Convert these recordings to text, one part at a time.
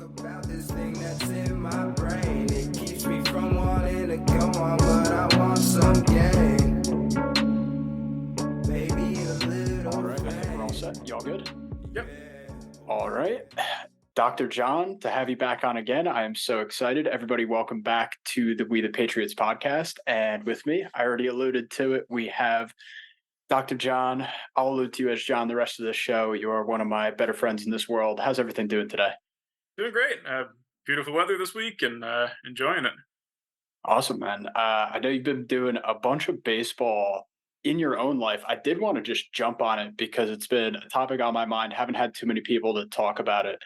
About this thing that's in my brain, it keeps me from wanting to go on, but I want some gain. Maybe a little. All right, I think we're all set. Y'all good? Yep. All right. Dr. John, to have you back on again, I am so excited. Everybody, welcome back to the We the Patriots podcast. And with me, I already alluded to it, we have Dr. John. I'll allude to you as John the rest of the show. You are one of my better friends in this world. How's everything doing today? Doing great. Beautiful weather this week and enjoying it. Awesome, man. I know you've been doing a bunch of baseball in your own life. I did want to just jump on it because it's been a topic on my mind. Haven't had too many people to talk about it.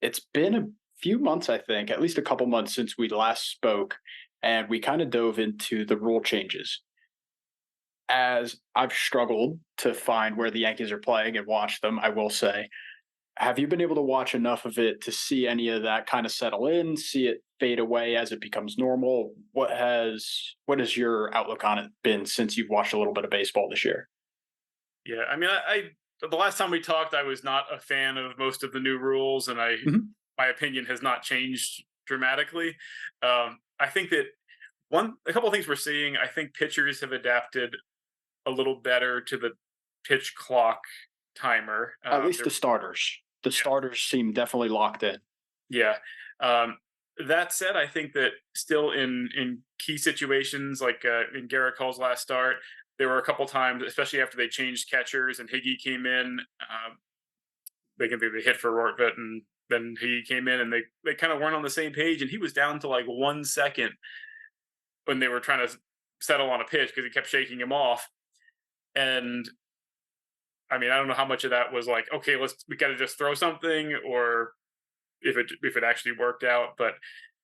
It's been a few months, I think, at least a couple months since we last spoke, and we kind of dove into the rule changes. As I've struggled to find where the Yankees are playing and watch them, I will say, have you been able to watch enough of it to see any of that kind of settle in, see it fade away as it becomes normal? What has your outlook on it been since you've watched a little bit of baseball this year? Yeah, I mean, I the last time we talked, I was not a fan of most of the new rules, and my opinion has not changed dramatically. I think that a couple of things we're seeing. I think pitchers have adapted a little better to the pitch clock timer. At least the starters. The starters seem definitely locked in. Yeah. That said, I think that still in key situations, like in Garrett Cole's last start, there were a couple times, especially after they changed catchers and Higgy came in, they hit for Rortvedt, and then Higgy came in, and they kind of weren't on the same page, and he was down to like 1 second when they were trying to settle on a pitch because he kept shaking him off. And I mean, I don't know how much of that was like, okay, we got to just throw something, or if it actually worked out. But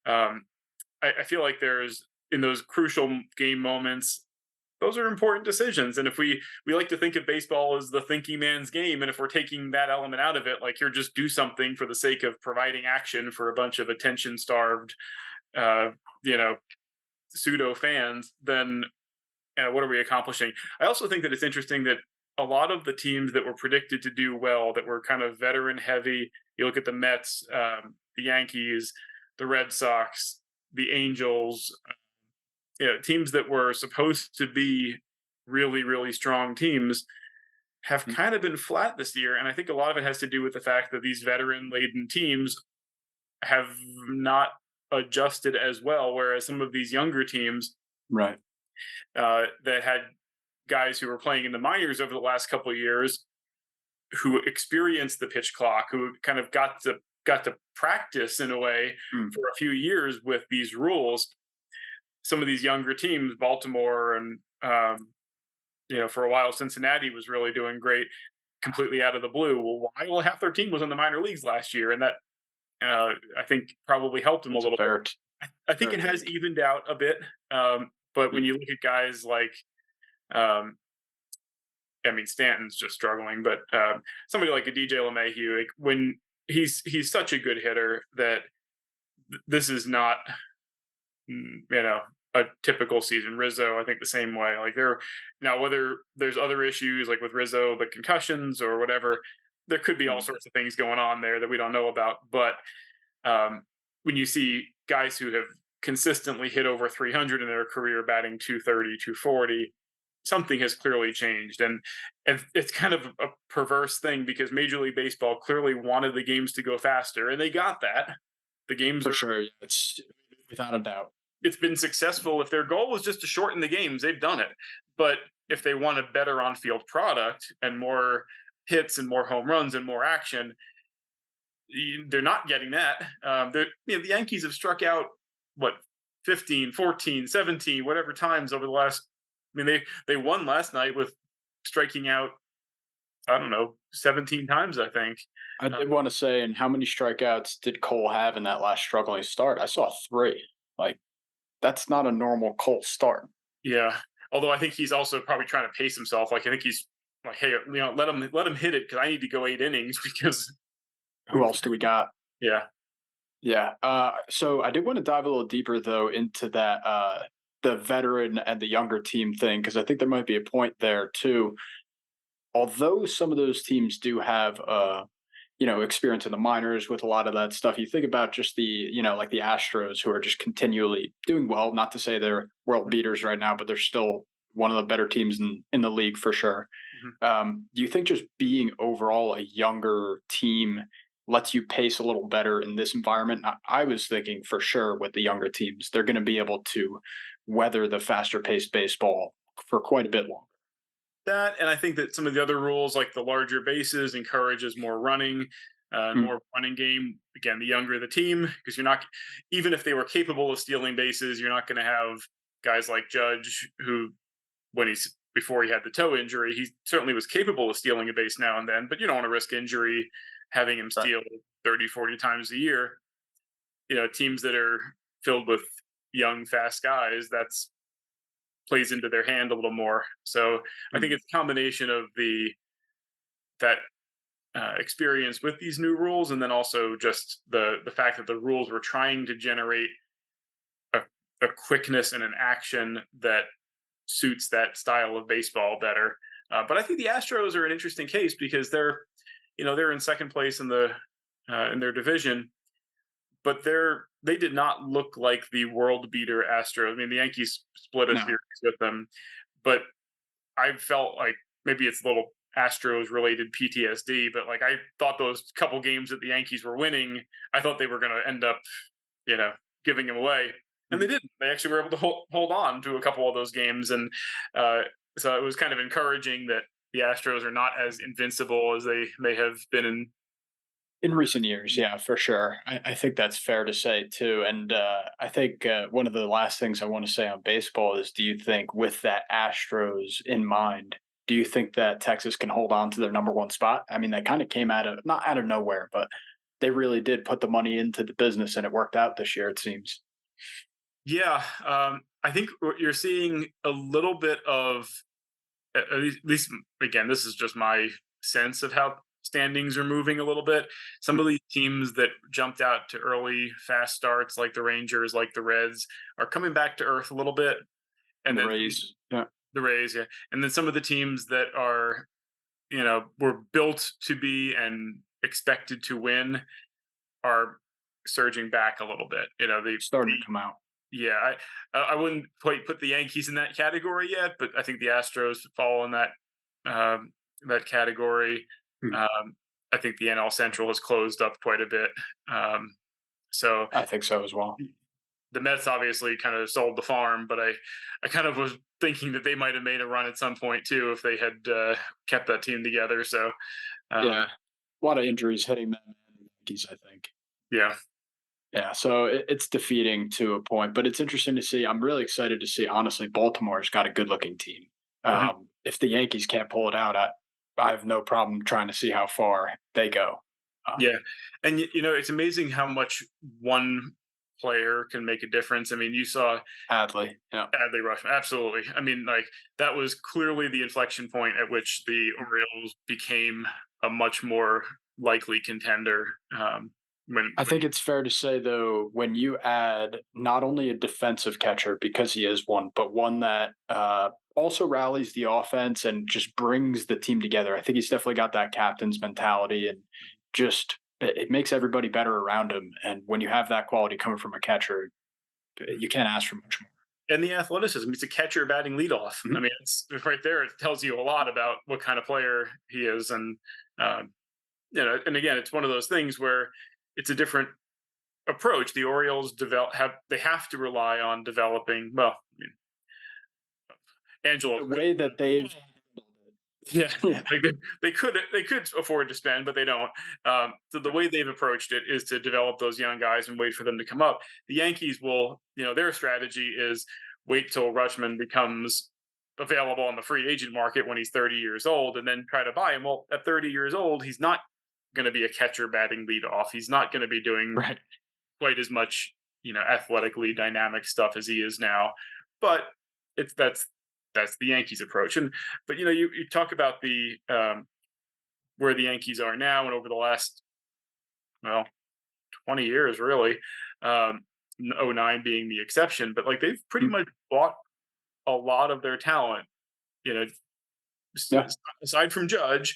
I feel like there's, in those crucial game moments, those are important decisions. And if we like to think of baseball as the thinking man's game, and if we're taking that element out of it, like here, just do something for the sake of providing action for a bunch of attention-starved, pseudo fans, then what are we accomplishing? I also think that it's interesting that a lot of the teams that were predicted to do well, that were kind of veteran heavy, you look at the Mets, the Yankees, the Red Sox, the Angels, teams that were supposed to be really, really strong teams, have kind of been flat this year. And I think a lot of it has to do with the fact that these veteran-laden teams have not adjusted as well, whereas some of these younger teams, right, that had guys who were playing in the minors over the last couple of years, who experienced the pitch clock, who kind of got to practice in a way for a few years with these rules. Some of these younger teams, Baltimore and for a while Cincinnati was really doing great, completely out of the blue. Well, why? Well, half their team was in the minor leagues last year, and that I think probably helped them a little bit. I think it has evened out a bit, but when you look at guys like, Stanton's just struggling, but somebody like a DJ LeMahieu, like, when he's such a good hitter that this is not, a typical season. Rizzo, I think the same way. Like, whether there's other issues like with Rizzo, the concussions or whatever, there could be all sorts of things going on there that we don't know about. But when you see guys who have consistently hit over 300 in their career, batting 230, 240, something has clearly changed. And it's kind of a perverse thing, because Major League Baseball clearly wanted the games to go faster, and they got that. The games for sure. It's without a doubt. It's been successful. If their goal was just to shorten the games, they've done it. But if they want a better on-field product and more hits and more home runs and more action, they're not getting that. The Yankees have struck out 15, 14, 17, whatever times over the last. I mean, they won last night with striking out, 17 times, I think. I did want to say, and how many strikeouts did Cole have in that last struggling start? I saw 3. Like, that's not a normal Cole start. Yeah, although I think he's also probably trying to pace himself. Like, I think he's like, hey, let him hit it, because I need to go 8 innings, because who else do we got? Yeah. So I did want to dive a little deeper though into that the veteran and the younger team thing, because I think there might be a point there too. Although some of those teams do have experience in the minors with a lot of that stuff. You think about just like the Astros, who are just continually doing well. Not to say they're world beaters right now, but they're still one of the better teams in the league for sure. Do you think just being overall a younger team lets you pace a little better in this environment? I was thinking for sure with the younger teams, they're going to be able to weather the faster paced baseball for quite a bit longer. That, and I think that some of the other rules, like the larger bases, encourages more running, Mm, more running game. Again, the younger the team, because you're not, even if they were capable of stealing bases, you're not going to have guys like Judge, who, when he's before he had the toe injury, he certainly was capable of stealing a base now and then, but you don't want to risk injury having him right. steal 30, 40 times a year. Teams that are filled with young, fast guys, that's plays into their hand a little more. So I think Mm, it's a combination of that experience with these new rules, and then also just the fact that the rules were trying to generate a, a quickness and an action that suits that style of baseball better. But I think the Astros are an interesting case because they're in second place in their division, but they did not look like the world beater Astros. I mean, the Yankees split a no. series with them, but I felt like maybe it's a little Astros related PTSD, but like I thought those couple games that the Yankees were winning, I thought they were going to end up, you know, giving them away, and they Mm. didn't. They actually were able to hold on to a couple of those games, and uh, so it was kind of encouraging that the Astros are not as invincible as they may have been in. In recent years, yeah, for sure. I think that's fair to say too. And I think one of the last things I want to say on baseball is, do you think, with that Astros in mind, do you think that Texas can hold on to their number one spot? I mean, they kind of came out of not out of nowhere, but they really did put the money into the business, and it worked out this year. It seems. Yeah, I think what you're seeing a little bit of, at least again, this is just my sense of how standings are moving a little bit. Some of these teams that jumped out to early fast starts, like the Rangers, like the Reds, are coming back to earth a little bit. And The then Rays, yeah, the Rays, yeah. And then some of the teams that are, were built to be and expected to win are surging back a little bit. starting to come out. Yeah, I wouldn't quite put the Yankees in that category yet, but I think the Astros fall in that category. Hmm. Um, I think the NL Central has closed up quite a bit. So I think so as well. the Mets obviously kind of sold the farm, but I kind of was thinking that they might have made a run at some point too if they had kept that team together. So Yeah, um, a lot of injuries hitting them and the Yankees, I think. yeah. Yeah, so it's defeating to a point, but it's interesting to see. I'm really excited to see. Honestly, Baltimore's got a good-looking team. Mhm. If the Yankees can't pull it out, I have no problem trying to see how far they go. Yeah, and it's amazing how much one player can make a difference. I mean, you saw Adley, yeah, Adley Rushman, absolutely. I mean, like that was clearly the inflection point at which the Orioles became a much more likely contender. I When think it's fair to say though, when you add not only a defensive catcher because he is one, but one that also rallies the offense and just brings the team together. I think he's definitely got that captain's mentality and just it makes everybody better around him. And when you have that quality coming from a catcher, you can't ask for much more. and the athleticism, he's a catcher batting leadoff. I Mhm. mean, it's right there. It tells you a lot about what kind of player he is, and um, and again, it's one of those things where it's a different approach. The Orioles they have to rely on developing. Well, I mean, Angelo, The way that they've yeah, yeah. like they could afford to spend, but they don't. So the way they've approached it is to develop those young guys and wait for them to come up. The Yankees will, their strategy is wait till Rutschman becomes available on the free agent market when he's 30 years old, and then try to buy him. Well, at 30 years old, he's not going to be a catcher batting leadoff. He's not going to be doing Right. quite as much, athletically dynamic stuff as he is now. But it's that's the Yankees approach. And but you talk about the where the Yankees are now and over the last, well, 20 years really. Um '09 being the exception, but like they've pretty Mm. much bought a lot of their talent, you know, Yeah. aside from Judge.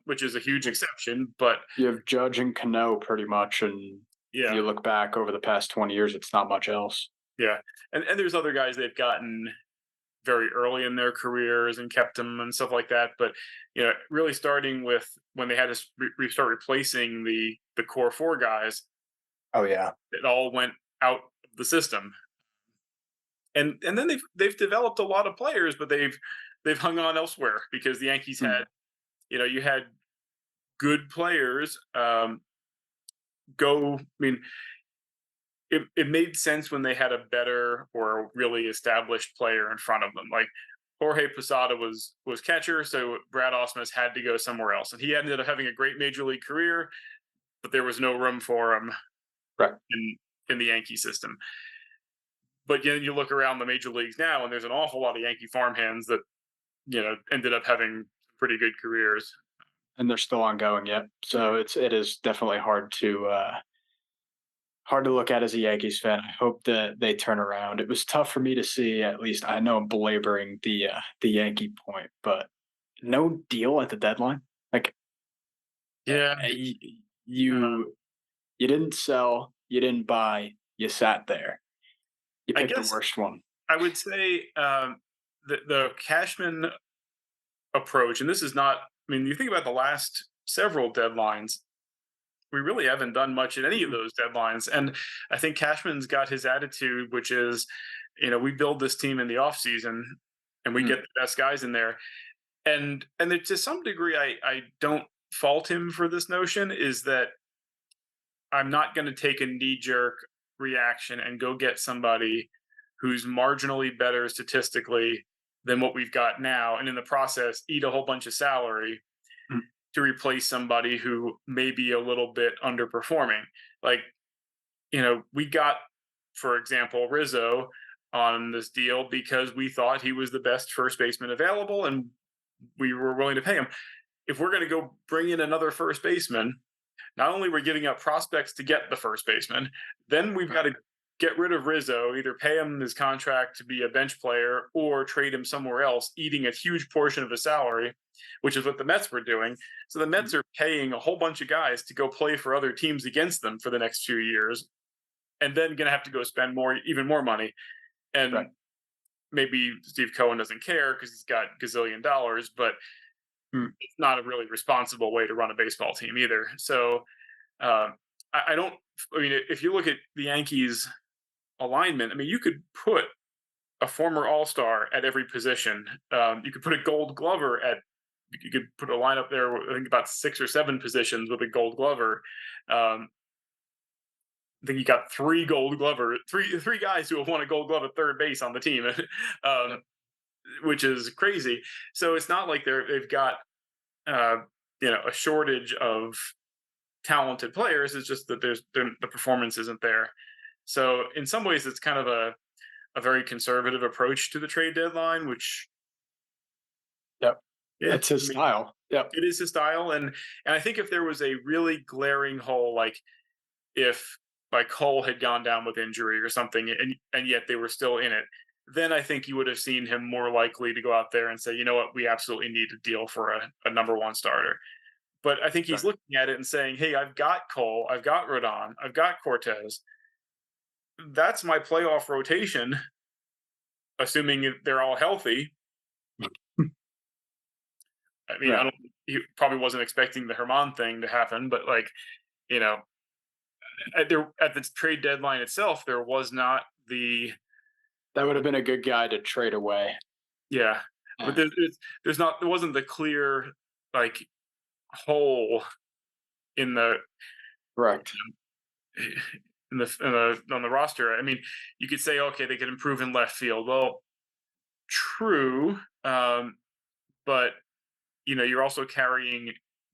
which is a huge exception. But You have Judge and Cano pretty much, and if yeah, you look back over the past 20 years, it's not much else. yeah, and there's other guys they've gotten very early in their careers and kept them and stuff like that. But really starting with when they had to start replacing the core four guys, Oh yeah. it all went out of the system. And then they've developed a lot of players, but they've hung on elsewhere because the Yankees had you had good players go. I mean, it made sense when they had a better or a really established player in front of them. Like Jorge Posada was catcher, so Brad Ausmus had to go somewhere else, and he ended up having a great major league career, but there was no room for him Right. in the Yankee system. But then you look around the major leagues now, and there's an awful lot of Yankee farmhands that ended up having pretty good careers. And they're still ongoing yet. So it is definitely hard to look at as a Yankees fan. I hope that they turn around. It was tough for me to see, at least I know I'm belaboring the Yankee point, but no deal at the deadline. Like Yeah, you didn't sell, you didn't buy, you sat there. You I picked the guess worst one. I would say the Cashman approach, and this is not. I mean, you think about the last several deadlines, we really haven't done much at any of those deadlines. And I think Cashman's got his attitude, which is, we build this team in the off season and we get the best guys in there. And to some degree, I don't fault him for this notion, is that I'm not going to take a knee jerk reaction and go get somebody who's marginally better statistically than what we've got now, and in the process eat a whole bunch of salary to replace somebody who may be a little bit underperforming. Like, we got, for example, Rizzo on this deal because we thought he was the best first baseman available and we were willing to pay him. If we're going to go bring in another first baseman, not only we're giving up prospects to get the first baseman, then we've got to get rid of Rizzo, either pay him his contract to be a bench player or trade him somewhere else, eating a huge portion of his salary, which is what the Mets were doing. So the Mets are paying a whole bunch of guys to go play for other teams against them for the next few years, and then going to have to go spend even more money. And maybe Steve Cohen doesn't care because he's got gazillion dollars, but it's not a really responsible way to run a baseball team either. So I don't. I mean, if you look at the Yankees alignment, I mean, you could put a former All-Star at every position. You could put a Gold Glover at. You could put a lineup there. I think about 6 or 7 positions with a Gold Glover. I think you got 3 Gold Glover, three guys who have won a Gold Glove at third base on the team, which is crazy. So it's not like they've got a shortage of talented players. It's just that the performance isn't there. So in some ways, it's kind of a very conservative approach to the trade deadline, which It's his style. Yep. It is his style, and I think if there was a really glaring hole, like if Cole had gone down with injury or something, and yet they were still in it, then I think you would have seen him more likely to go out there and say, you know what, we absolutely need a deal for a number one starter. But I think he's looking at it and saying, hey, I've got Cole, I've got Rodon, I've got Cortez. That's my playoff rotation, assuming they're all healthy. I mean, he probably wasn't expecting the Herman thing to happen, but at the trade deadline itself, there was not the. That would have been a good guy to trade away. Yeah, but there wasn't the clear hole in the correct on the roster. I mean, you could say, okay, they could improve in left field. Well, true, but you're also carrying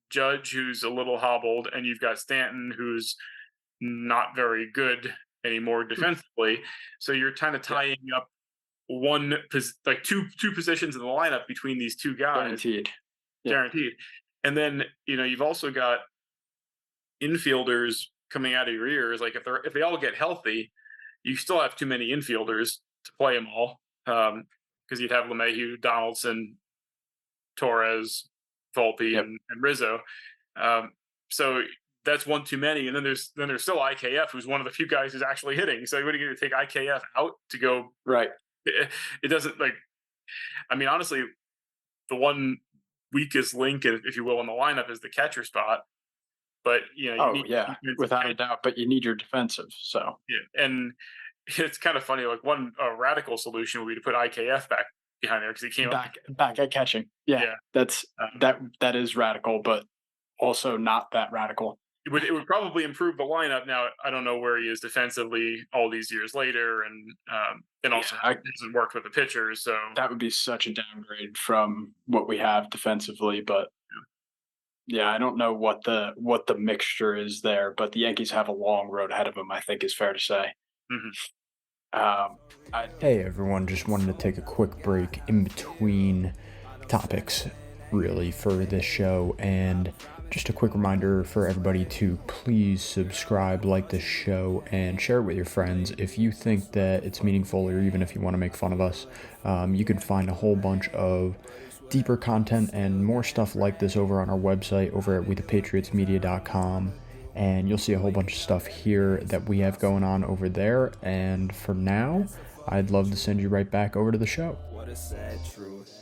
Judge, who's a little hobbled, and you've got Stanton, who's not very good anymore defensively. So you're kind of tying up two positions in the lineup between these two guys. Guaranteed. And then you've also got infielders coming out of your ears. Like if they all get healthy, you still have too many infielders to play them all, because you'd have LeMahieu, Donaldson, Torres, Volpe Yep. and Rizzo. So that's one too many. And then there's still IKF, who's one of the few guys who's actually hitting. So what are you going to take IKF out to go? Right. It doesn't, like, I mean, honestly, the one weakest link, if you will, in the lineup is the catcher spot. But you Oh need yeah, defensive without a catch- doubt. But you need your defensive. So yeah. And it's kind of funny. Like one radical solution would be to put IKF back behind there because he came up. back at catching. Yeah, Yeah. that's that is radical, but also not that radical. It would probably improve the lineup. Now I don't know where he is defensively all these years later, and also Yeah, it hasn't worked with the pitchers. So that would be such a downgrade from what we have defensively. But yeah, I don't know what the mixture is there, but the Yankees have a long road ahead of them, I think is fair to say. mhm. Hey everyone, just wanted to take a quick break in between topics, really, for this show, and just a quick reminder for everybody to please subscribe, like this show, and share it with your friends. If you think that it's meaningful, or even if you want to make fun of us, you can find a whole bunch of deeper content and more stuff like this over on our website, over at wethepatriotsmedia.com. And you'll see a whole bunch of stuff here that we have going on over there. And for now, I'd love to send you right back over to the show. What a sad truth.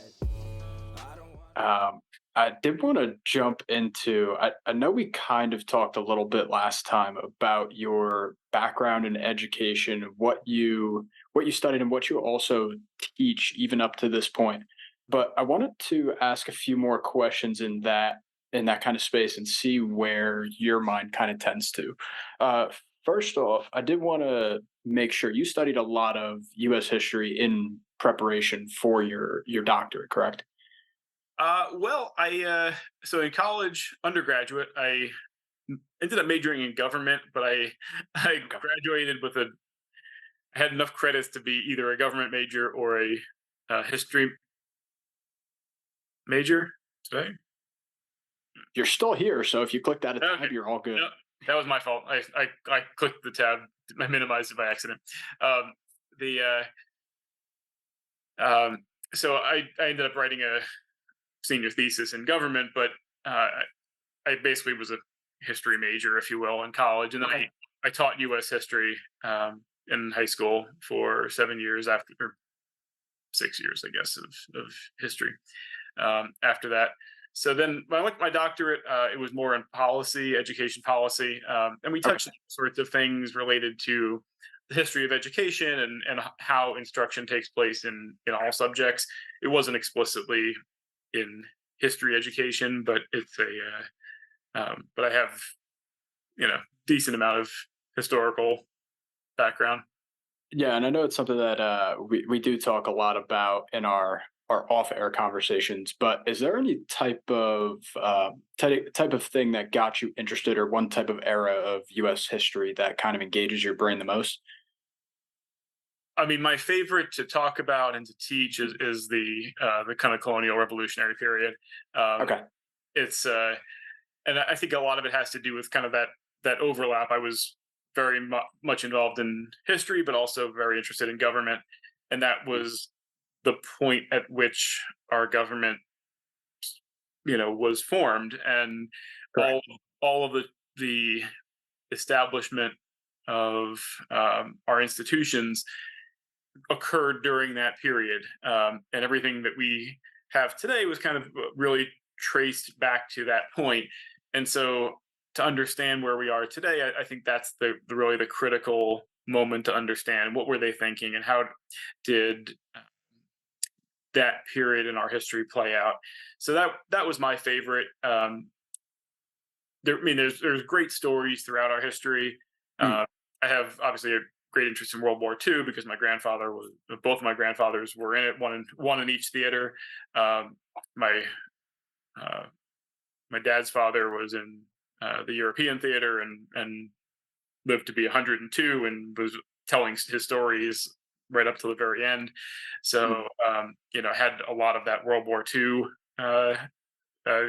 I did want to jump into, I know we kind of talked a little bit last time about your background in education, what you studied and what you also teach even up to this point. But I wanted to ask a few more questions in that kind of space and see where your mind kind of tends to. First off, I did want to make sure you studied a lot of U.S. history in preparation for your doctorate, correct? Well, I so in college, undergraduate, I ended up majoring in government, but I graduated with I had enough credits to be either a government major or a history major. Today. You're still here, so if you click that tab, Okay. you're all good. No, that was my fault. I clicked the tab. I minimized it by accident. The So I ended up writing a senior thesis in government, but I basically was a history major, if you will, in college, and then Okay. I taught U.S. history in high school for 7 years or 6 years, I guess, of history after that. So then when I went to my doctorate, it was more in policy, education policy, and we touched on all sorts of things related to the history of education and how instruction takes place in all subjects. It wasn't explicitly in history education, but it's but I have decent amount of historical background. Yeah, and I know it's something that we do talk a lot about in our off-air conversations. But is there any type of thing that got you interested, or one type of era of U.S. history that kind of engages your brain the most? I mean, my favorite to talk about and to teach is the kind of colonial revolutionary period. Okay. It's and I think a lot of it has to do with kind of that overlap. I was very much involved in history, but also very interested in government, and that was the point at which our government, was formed, and Correct. all of the establishment of our institutions occurred during that period, and everything that we have today was kind of really traced back to that point. And so, to understand where we are today, I think that's the really the critical moment to understand what were they thinking and how did that period in our history play out. So that was my favorite. There's great stories throughout our history. Mm. I have obviously a great interest in World War II because both of my grandfathers were in it, one in each theater. My dad's father was in the European theater and lived to be 102 and was telling his stories right up to the very end. So had a lot of that World War II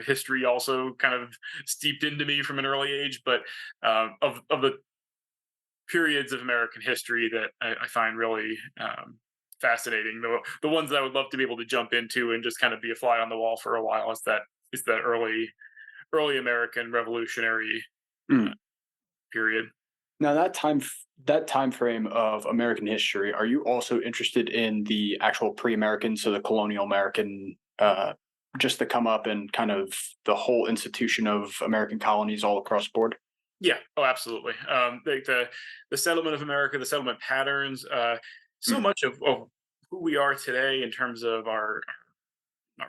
history also kind of steeped into me from an early age. But of the periods of American history that I find really fascinating, the ones that I would love to be able to jump into and just kind of be a fly on the wall for a while, is that is that early American Revolutionary Mm. period. Now that time frame of American history, are you also interested in the actual pre-American, so the colonial American, just the come up and kind of the whole institution of American colonies all across the board? Yeah. Oh, absolutely. The settlement of America, the settlement patterns, so Mm. much of who we are today in terms of our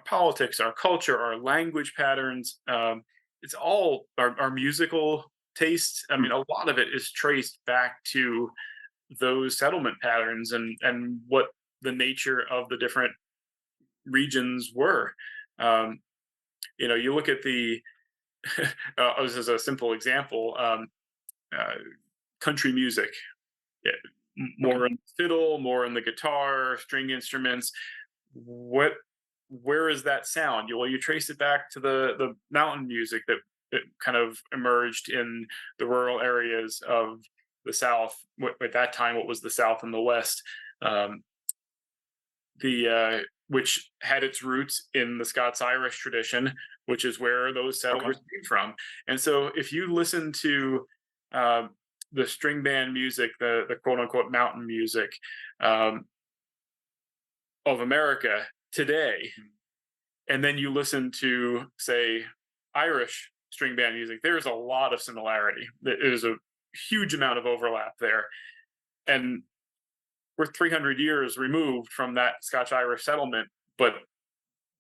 politics, our culture, our language patterns. It's all our musical tastes. I Mm. mean, a lot of it is traced back to those settlement patterns and what the nature of the different regions were. Um, you look at the this is a simple example. Uh, Country music, yeah, Okay. more in the fiddle, more in the guitar, string instruments. What, where is that sound? You trace it back to the mountain music that kind of emerged in the rural areas of the South. At that time, what was the South and the West? Um, the Which had its roots in the Scots-Irish tradition, which is where those Okay. settlers came from. And so, if you listen to uh, the string band music, the quote unquote mountain music um, of America today, and then you listen to, say, Irish string band music, there's a lot of similarity. There's a huge amount of overlap there. And we're 300 years removed from that Scotch Irish settlement, but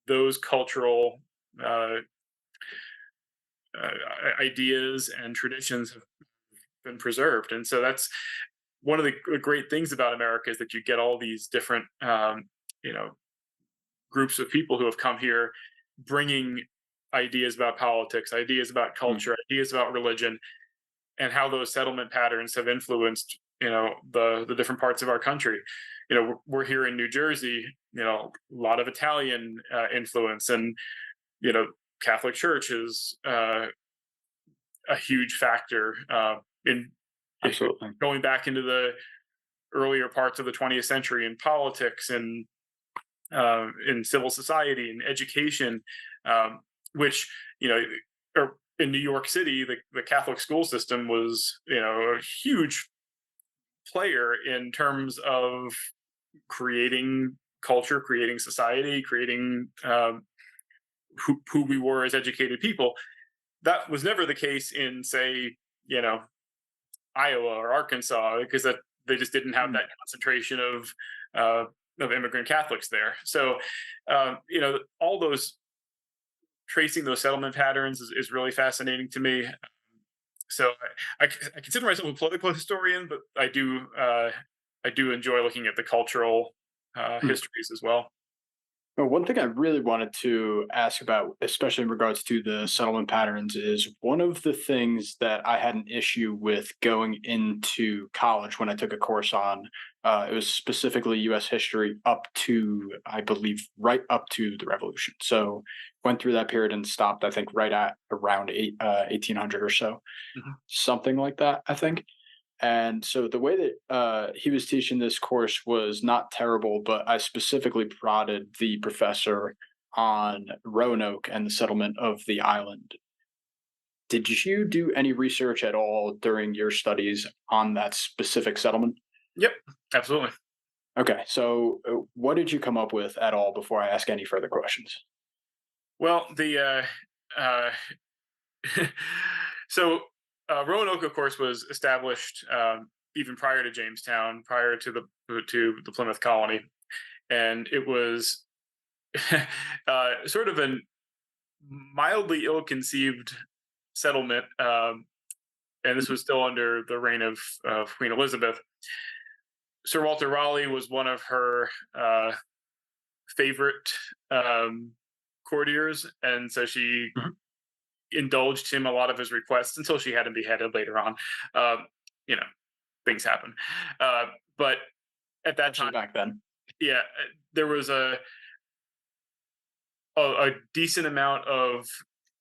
those cultural uh, ideas and traditions have been preserved. And so that's one of the great things about America, is that you get all these different, you know, groups of people who have come here bringing ideas about politics, ideas about Mm. culture, ideas about religion, and how those settlement patterns have influenced, the different parts of our country. We're here in New Jersey, a lot of Italian influence, and you know Catholic Church is a huge factor in Absolutely. going back into the earlier parts of the 20th century in politics and in civil society and education, which or in New York City, the Catholic school system was a huge player in terms of creating culture, creating society, creating who we were as educated people. That was never the case in, say, Iowa or Arkansas, because they just didn't have Mm. that concentration of immigrant Catholics there. So, all those tracing those settlement patterns is really fascinating to me. So, I consider myself a political historian, but I do enjoy looking at the cultural Mm. histories as well. Well, one thing I really wanted to ask about, especially in regards to the settlement patterns, is one of the things that I had an issue with going into college when I took a course on. It was specifically U.S. history up to, I believe, right up to the Revolution. So went through that period and stopped, I think, right at around 1800 or so, Mhm. something like that, I think. And so the way that he was teaching this course was not terrible, but I specifically prodded the professor on Roanoke and the settlement of the island. Did you do any research at all during your studies on that specific settlement? Yep, absolutely. Okay, so what did you come up with at all before I ask any further questions? Well, the so Roanoke, of course, was established even prior to Jamestown, prior to the Plymouth colony, and it was sort of a mildly ill-conceived settlement. And this was still under the reign of Queen Elizabeth. Sir Walter Raleigh was one of her favorite um, courtiers, and so she Mhm. indulged him a lot of his requests until she had him beheaded later on. Um, you know, things happen. But at that Especially time, back then. yeah, there was a decent amount of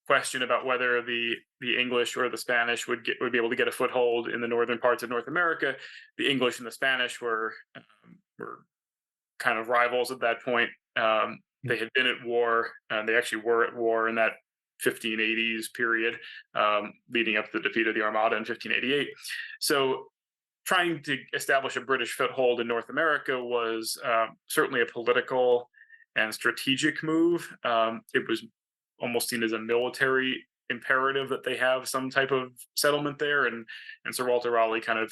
question about whether the English or the Spanish would be able to get a foothold in the northern parts of North America. The English and the Spanish were kind of rivals at that point. They had been at war, and they actually were at war in that 1580s period, leading up to the defeat of the Armada in 1588. So trying to establish a British foothold in North America was certainly a political and strategic move. It was almost seen as a military imperative that they have some type of settlement there, and Sir Walter Raleigh kind of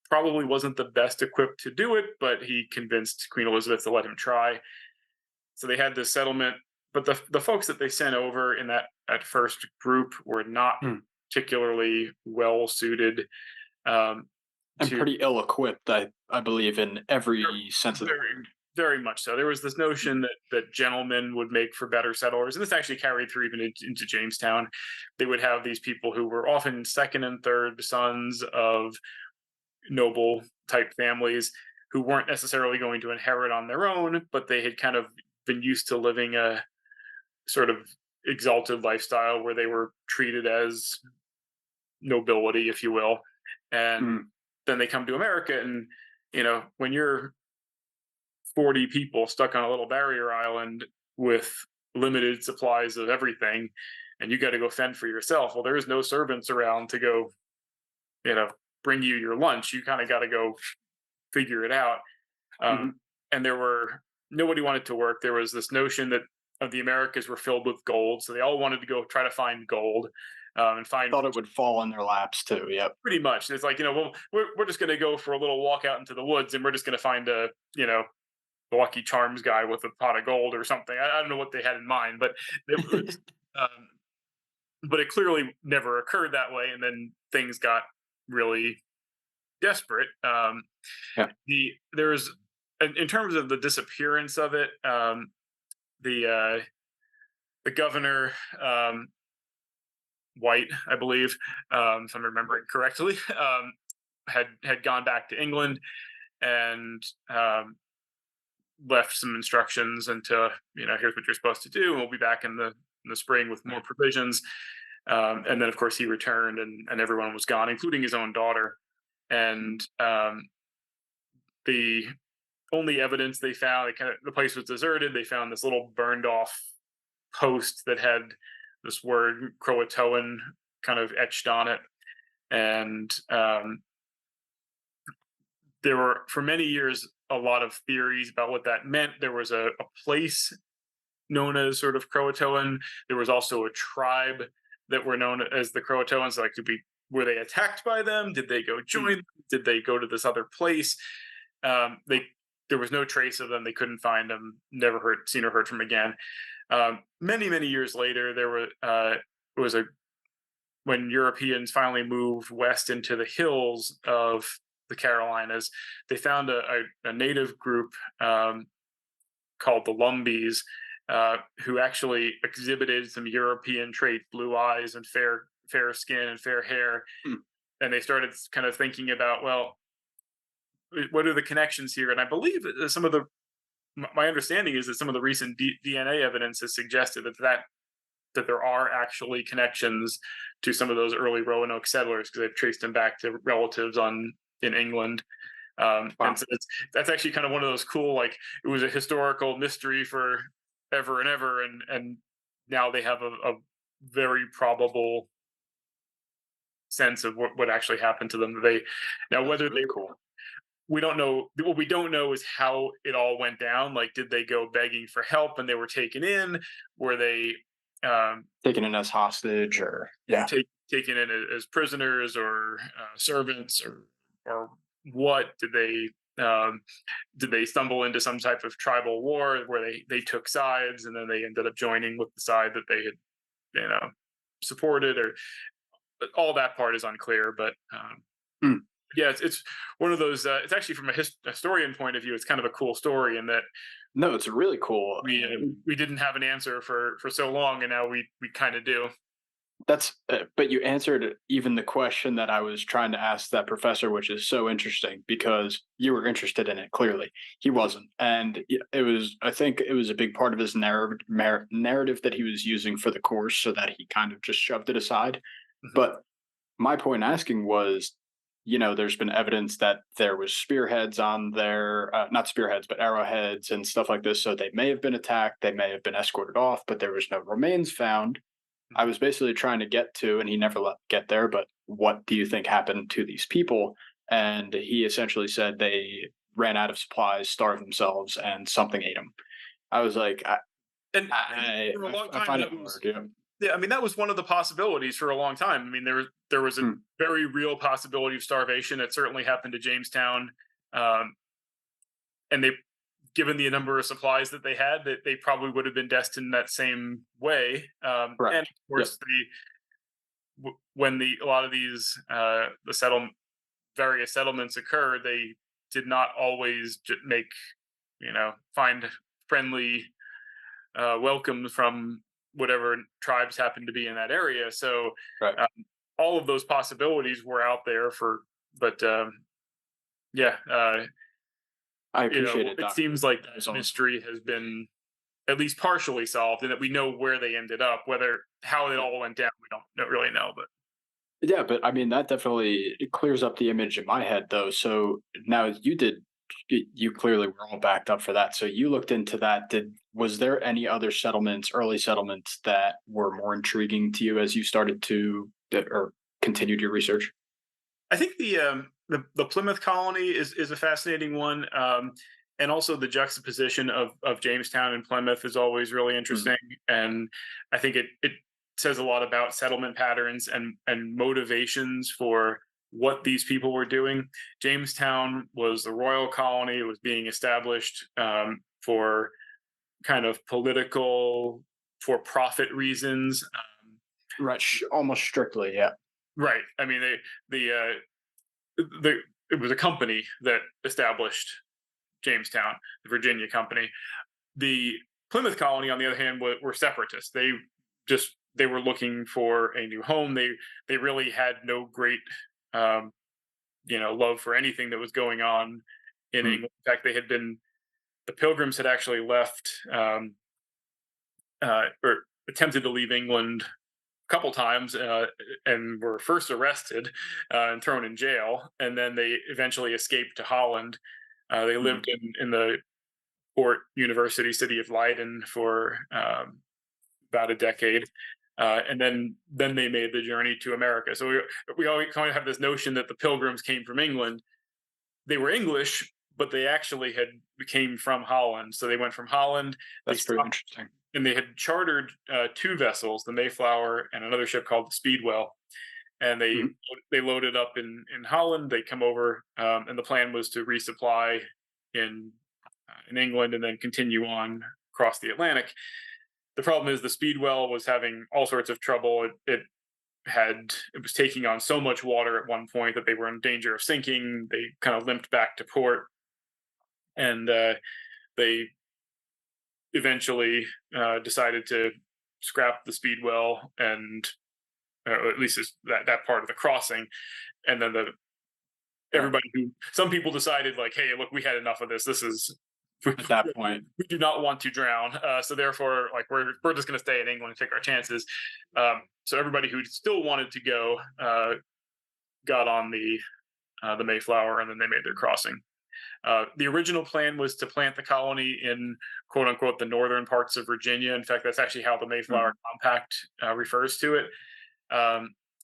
probably wasn't the best equipped to do it, but he convinced Queen Elizabeth to let him try. So they had this settlement, but the folks that they sent over in that first group were not particularly well suited. And pretty ill-equipped, I believe, in every sense of the very, word. very much so. There was this notion that gentlemen would make for better settlers, and this actually carried through even into Jamestown. They would have these people who were often second and third sons of noble type families who weren't necessarily going to inherit on their own, but they had kind of been used to living a sort of exalted lifestyle where they were treated as nobility, if you will. And then they come to America, and when you're 40 people stuck on a little barrier island with limited supplies of everything, and you got to go fend for yourself, well, there's no servants around to go bring you your lunch. You kind of got to go figure it out. And nobody wanted to work. There was this notion that the Americas were filled with gold, so they all wanted to go try to find gold. And find. Thought it would fall in their laps too. Yep. Pretty much. It's like, well, we're just going to go for a little walk out into the woods, and we're just going to find the Lucky Charms guy with a pot of gold or something. I don't know what they had in mind, but it was, but it clearly never occurred that way. And then things got really desperate. There's, in terms of the disappearance of it, the governor, White, I believe, if I'm remembering correctly, had gone back to England and left some instructions into, here's what you're supposed to do, and we'll be back in the spring with more provisions. And then, of course, he returned, and everyone was gone, including his own daughter. And the only evidence they found, the place was deserted. They found this little burned off post that had this word Croatoan kind of etched on it. And there were, for many years, a lot of theories about what that meant. There was a place known as sort of Croatoan. There was also a tribe that were known as the Croatoans. Like, were they attacked by them? Did they go join them? Did they go to this other place? There was no trace of them. They couldn't find them. Never seen or heard from again. Many, many years later, there was when Europeans finally moved west into the hills of the Carolinas, they found a native group called the Lumbees, who actually exhibited some European traits, blue eyes and fair skin and fair hair. And they started kind of thinking about, well, what are the connections here? And I believe my understanding is that some of the recent DNA evidence has suggested that there are actually connections to some of those early Roanoke settlers, because they've traced them back to relatives in England. Wow. And so that's actually kind of one of those cool, like, it was a historical mystery for ever and ever, and now they have a very probable sense of what actually happened to them. We don't know. What we don't know is how it all went down. Like, did they go begging for help and they were taken in? Were they taken in as hostage, or taken in as prisoners or servants, or what? Did they stumble into some type of tribal war where they took sides, and then they ended up joining with the side that they had supported? Or all that part is unclear, but yeah, it's one of those. It's actually, from a historian point of view, it's kind of a cool story in that. No, it's really cool. We didn't have an answer for so long, and now we kind of do. But you answered even the question that I was trying to ask that professor, which is so interesting, because you were interested in it. Clearly, he wasn't, and I think it was a big part of his narrative that he was using for the course, so that he kind of just shoved it aside. Mm-hmm. But my point asking was, there's been evidence that there was spearheads on there, not spearheads, but arrowheads and stuff like this. So they may have been attacked. They may have been escorted off, but there was no remains found. I was basically trying to get to, and he never let me get there, but what do you think happened to these people? And he essentially said they ran out of supplies, starved themselves, and something ate them. I was like, And I, for a long I time, find it that was hard. Yeah. yeah. I mean, that was one of the possibilities for a long time. I mean, there was a Hmm. very real possibility of starvation. It certainly happened to Jamestown, um, and they, given the number of supplies that they had, that they probably would have been destined that same way. And Correct. of Yep. course, when a lot of these various settlements occur, they did not always make find friendly welcomes from whatever tribes happen to be in that area. So Right. all of those possibilities were out there but yeah, I appreciate it, it Doctor. seems like That was that awesome. mystery has been at least partially solved, and that we know where they ended up. Whether how it all went down, we don't really know. But Yeah, but I mean that definitely it clears up the image in my head, though. So now you clearly were all backed up for that. So you looked into that. Was there any other settlements, early settlements, that were more intriguing to you as you started to or continued your research? I think the Plymouth colony is a fascinating one, and also the juxtaposition of Jamestown and Plymouth is always really Mm, interesting. And I think it says a lot about settlement patterns and motivations for what these people were doing. Jamestown was the royal colony; it was being established for kind of political, for profit reasons. right, almost strictly, yeah. Right. I mean, the it was a company that established Jamestown, the Virginia Company. The Plymouth colony, on the other hand, were separatists. They were looking for a new home. They really had no great um, love for anything that was going on in Mm, England. In fact, the Pilgrims had actually left or attempted to leave England couple times and were first arrested and thrown in jail, and then they eventually escaped to Holland. They mm, lived in the port university city of Leiden for about a decade. And then they made the journey to America. So we always kind of have this notion that the Pilgrims came from England. They were English, but they actually came from Holland. So they went from Holland. They that's pretty stopped interesting. and they had chartered two vessels, the Mayflower and another ship called the Speedwell. And Mhm. they loaded up in Holland. They come over, and the plan was to resupply in England and then continue on across the Atlantic. The problem is the Speedwell was having all sorts of trouble. It was taking on so much water at one point that they were in danger of sinking. They kind of limped back to port, and they eventually decided to scrap the Speedwell and at least that part of the crossing. And then Right. some people decided like, hey, look, we had enough of this. This is we, At that point, we do not want to drown. So therefore, like we're just going to stay in England and take our chances. So everybody who still wanted to go got on the Mayflower, and then they made their crossing. The original plan was to plant the colony in quote unquote the northern parts of Virginia. In fact, that's actually how the mm, Mayflower Compact refers to it.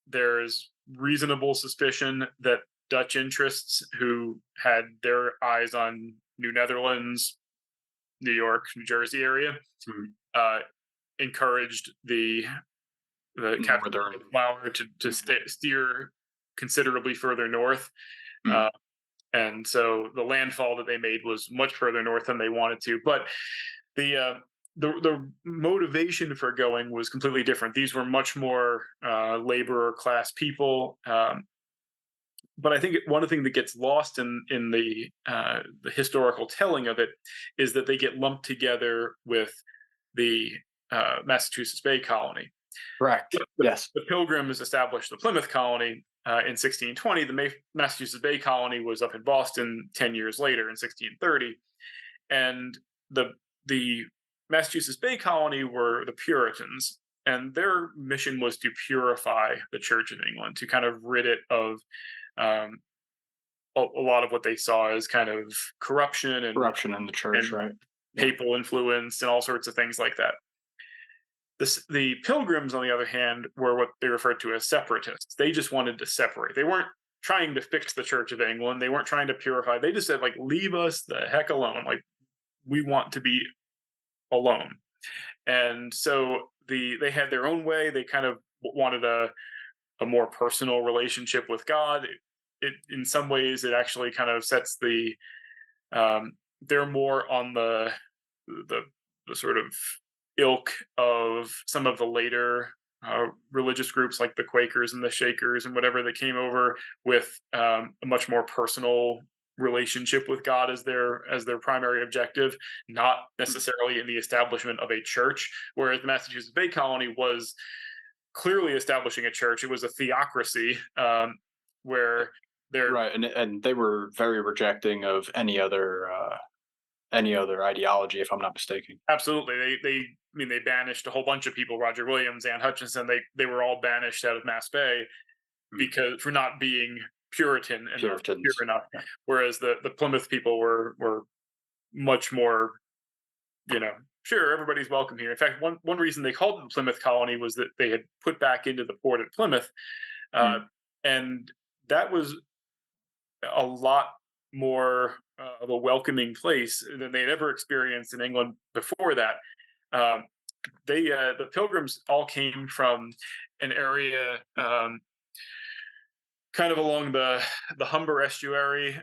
There is reasonable suspicion that Dutch interests who had their eyes on New Netherlands, New York, New Jersey area, mm, uh, encouraged the Captain northern. Mayflower to steer considerably further north. Mm, Uh, and so the landfall that they made was much further north than they wanted to. But the uh, the motivation for going was completely different. These were much more laborer class people. But I think one of the things that gets lost in the historical telling of it is that they get lumped together with the Massachusetts Bay Colony. correct. The, Yes. the Pilgrims established the Plymouth Colony in 1620. The Massachusetts Bay Colony was up in Boston 10 years later in 1630, and the Massachusetts Bay Colony were the Puritans, and their mission was to purify the Church of England, to kind of rid it of um, a lot of what they saw as kind of corruption Corruption in the church, and right? Yeah. papal influence and all sorts of things like that. The Pilgrims, on the other hand, were what they referred to as separatists. They just wanted to separate. They weren't trying to fix the Church of England. They weren't trying to purify. They just said, like, leave us the heck alone. Like, we want to be alone. And so they had their own way. They kind of wanted a more personal relationship with God. It in some ways it actually kind of sets they're more on the sort of ilk of some of the later religious groups like the Quakers and the Shakers and whatever that came over with a much more personal relationship with God as their primary objective, not necessarily in the establishment of a church. Whereas the Massachusetts Bay Colony was clearly establishing a church. It was a theocracy where they're Right, and they were very rejecting of any other ideology, if I'm not mistaken. absolutely they banished a whole bunch of people. Roger Williams, Anne Hutchinson, they were all banished out of Mass Bay because for not being Puritan enough, Puritans. pure enough. Whereas the Plymouth people were much more, sure, everybody's welcome here. In fact, one reason they called it the Plymouth Colony was that they had put back into the port at Plymouth, and that was a lot more of a welcoming place than they'd ever experienced in England before that. The Pilgrims all came from an area kind of along the Humber estuary.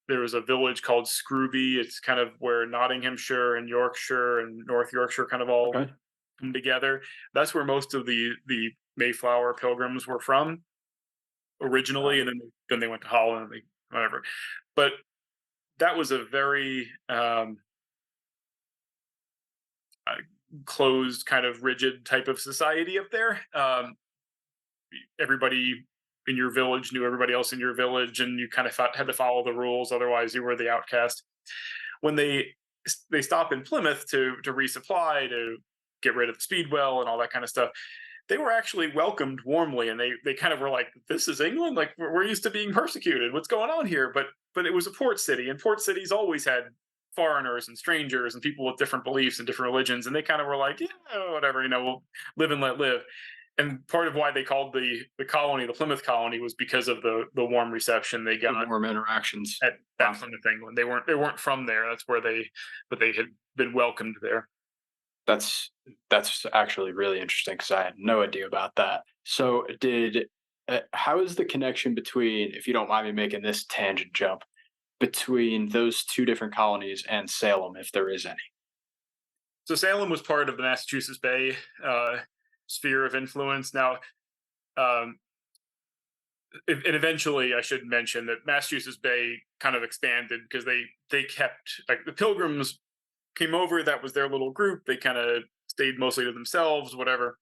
There was a village called Scrooby. It's kind of where Nottinghamshire and Yorkshire and North Yorkshire kind of all come together. That's where most of the Mayflower Pilgrims were from originally, and then they went to Holland and whatever. But that was a very closed, kind of rigid type of society up there. Everybody in your village knew everybody else in your village, and you kind of had to follow the rules, otherwise you were the outcast. When they stop in Plymouth to resupply, to get rid of the speedwell and all that kind of stuff, they were actually welcomed warmly, and they kind of were like, this is England? Like, we're used to being persecuted. What's going on here? But it was a port city, and port cities always had foreigners and strangers and people with different beliefs and different religions, and they kind of were like, yeah, whatever, we'll live and let live. And part of why they called the colony the Plymouth Colony was because of the warm reception they got, The warm interactions at Plymouth, England. They weren't from there. That's where they had been welcomed there. That's actually really interesting because I had no idea about that. So how is the connection between, if you don't mind me making this tangent jump, between those two different colonies and Salem, if there is any? So Salem was part of the Massachusetts Bay sphere of influence. Now, and eventually I should mention that Massachusetts Bay kind of expanded because they kept, like, the Pilgrims came over. That was their little group. They kind of stayed mostly to themselves, whatever.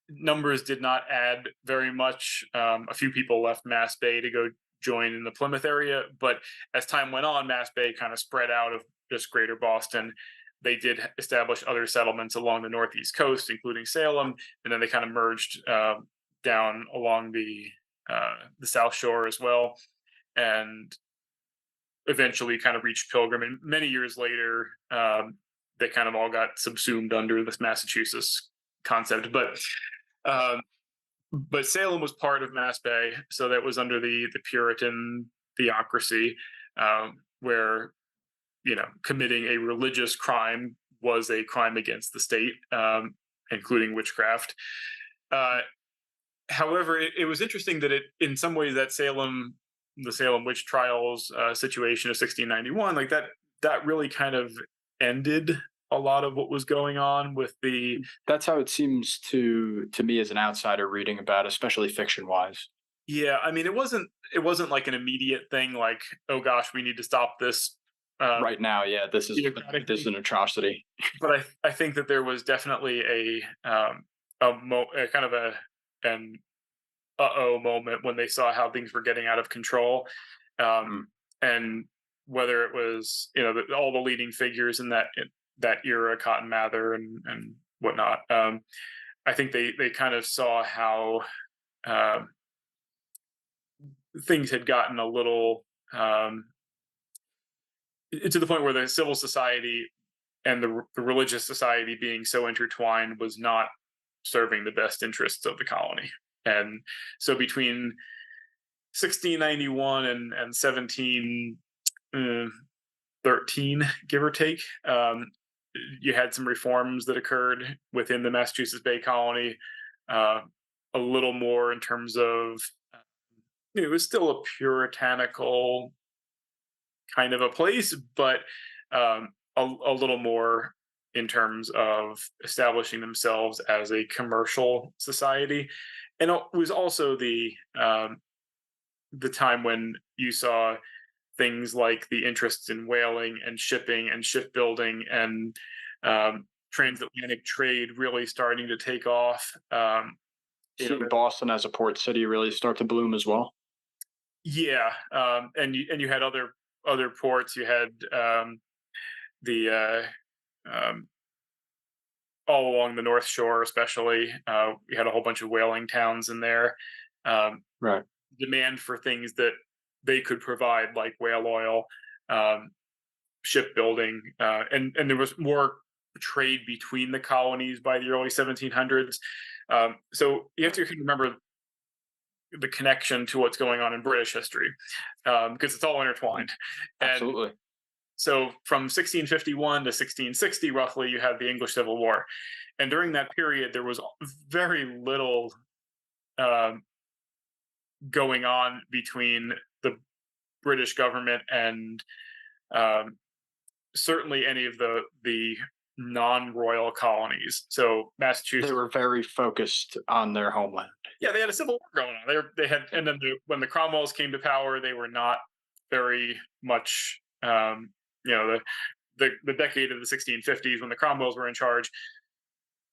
Numbers did not add very much. A few people left Mass Bay to go join in the Plymouth area, but as time went on, Mass Bay kind of spread out of just greater Boston. They did establish other settlements along the northeast coast, including Salem, and then they kind of merged down along the South Shore as well, and eventually kind of reached Pilgrim. And many years later, they kind of all got subsumed under this Massachusetts concept. But Salem was part of Mass Bay, so that was under the Puritan theocracy, where committing a religious crime was a crime against the state, including witchcraft. However, it was interesting that in some ways that the Salem witch trials situation of 1691, like that really kind of ended a lot of what was going on with the. That's how it seems to me as an outsider reading about, especially fiction wise. Yeah, I mean, it wasn't like an immediate thing, like, oh gosh, we need to stop this right now. Yeah, this is an atrocity. But I think that there was definitely a kind of an moment when they saw how things were getting out of control, and whether it was all the leading figures in that era, Cotton Mather and whatnot. I think they kind of saw how things had gotten a little to the point where the civil society and the religious society being so intertwined was not serving the best interests of the colony. And so between 1691 and 1713, give or take, you had some reforms that occurred within the Massachusetts Bay Colony, a little more in terms of, it was still a puritanical kind of a place, but a little more in terms of establishing themselves as a commercial society. And it was also the time when you saw things like the interests in whaling and shipping and shipbuilding and transatlantic trade really starting to take off. Seeing Boston as a port city really start to bloom as well. Yeah, and you had other ports. You had the all along the North Shore, especially. We had a whole bunch of whaling towns in there. Right. Demand for things that they could provide, like whale oil, shipbuilding, and there was more trade between the colonies by the early 1700s. So you have to remember the connection to what's going on in British history, because it's all intertwined. Absolutely. And so from 1651 to 1660, roughly, you had the English Civil War. And during that period, there was very little going on between the British government and certainly any of the non-royal colonies. So Massachusetts, they were very focused on their homeland. Yeah, they had a civil war going on. They had, and then when the Cromwells came to power, they were not very much, the decade of the 1650s when the Cromwells were in charge,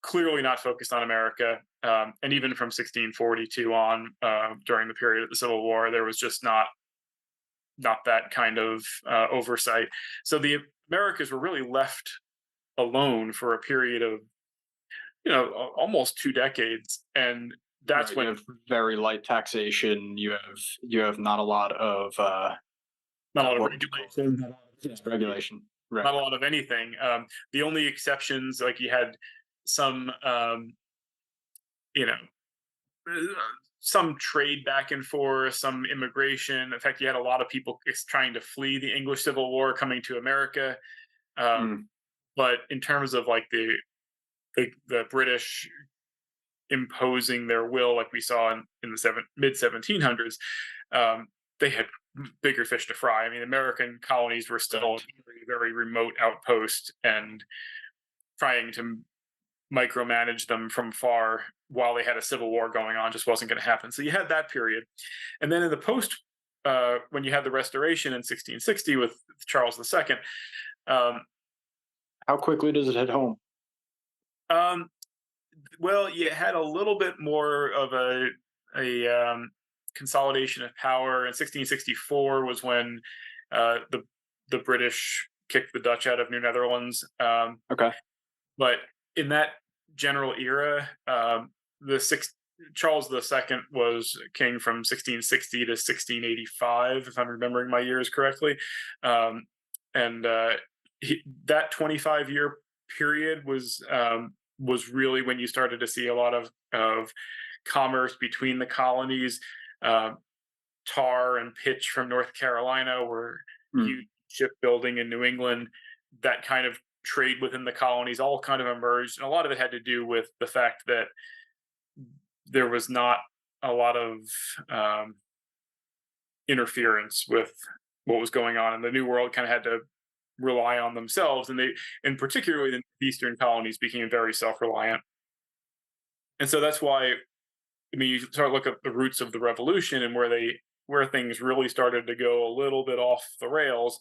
clearly not focused on America. And even from 1642 on, during the period of the Civil War, there was just not that kind of oversight. So the Americas were really left alone for a period of, almost 2 decades. And that's right, when you have very light taxation. You have not a lot of regulation. Regulation. Right. Not a lot of anything. The only exceptions, like you had some, some trade back and forth, some immigration. In fact, you had a lot of people trying to flee the English Civil War coming to America. But in terms of like the British imposing their will, like we saw in the mid 1700s, they had bigger fish to fry. I mean, American colonies were still a very, very remote outpost, and trying to micromanage them from far while they had a civil war going on just wasn't going to happen. So you had that period. And then in the post, when you had the Restoration in 1660 with Charles II, how quickly does it hit home? Well, you had a little bit more of a consolidation of power. In 1664 was when the British kicked the Dutch out of New Netherlands. Okay. But in that general era, Charles II was king from 1660 to 1685, if I'm remembering my years correctly. And that 25-year period was really when you started to see a lot of commerce between the colonies. Tar and pitch from North Carolina were huge shipbuilding in New England. That kind of trade within the colonies all kind of emerged. And a lot of it had to do with the fact that there was not a lot of interference with what was going on. And the New World kind of had to rely on themselves. And particularly the Eastern colonies became very self-reliant. And so that's why, you start to look at the roots of the Revolution and where things really started to go a little bit off the rails.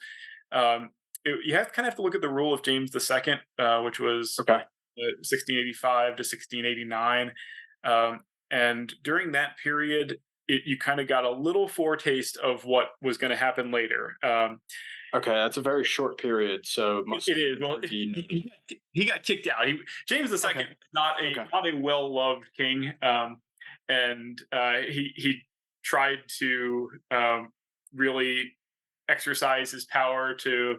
You have to look at the rule of James II, which was 1685 to 1689. And during that period, you kind of got a little foretaste of what was going to happen later. Okay, that's a very short period, so it is. Well, he got kicked out. James II, not a well-loved king, and he tried to really exercise his power to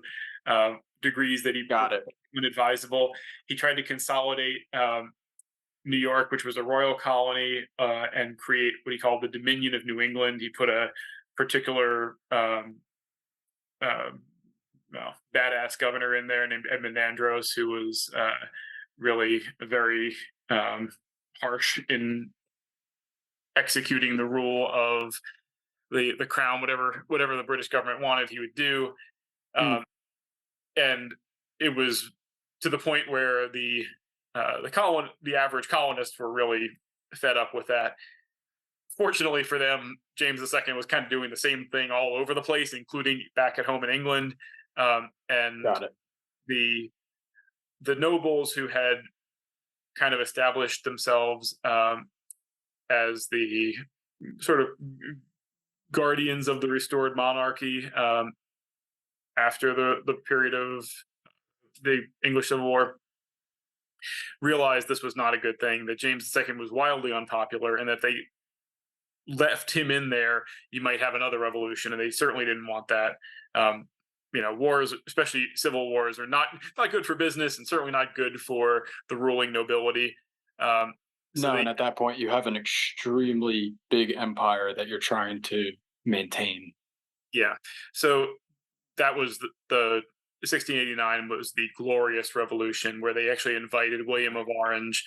degrees that he Got it. inadvisable. He tried to consolidate New York, which was a royal colony, and create what he called the Dominion of New England. He put a particular badass governor in there named Edmund Andros, who was really very harsh in executing the rule of the crown. Whatever the British government wanted, he would do. And it was to the point where the average colonists were really fed up with that. Fortunately for them, James II was kind of doing the same thing all over the place, including back at home in England. And Got it. the nobles who had kind of established themselves as the sort of guardians of the restored monarchy after the period of the English Civil War realized this was not a good thing, that James II was wildly unpopular, and that they left him in there, you might have another revolution, and they certainly didn't want that. Wars, especially civil wars, are not good for business, and certainly not good for the ruling nobility. And at that point, you have an extremely big empire that you're trying to maintain. Yeah. So that was the 1689 was the Glorious Revolution, where they actually invited William of Orange,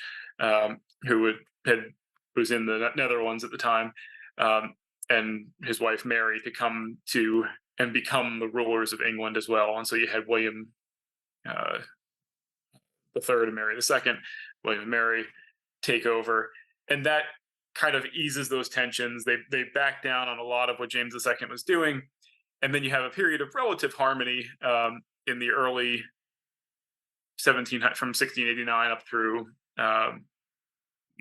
who was in the Netherlands at the time, and his wife Mary, to come to and become the rulers of England as well. And so you had William the Third and Mary II, William and Mary, take over, and that kind of eases those tensions. They back down on a lot of what James II was doing, and then you have a period of relative harmony in the early from 1689 up through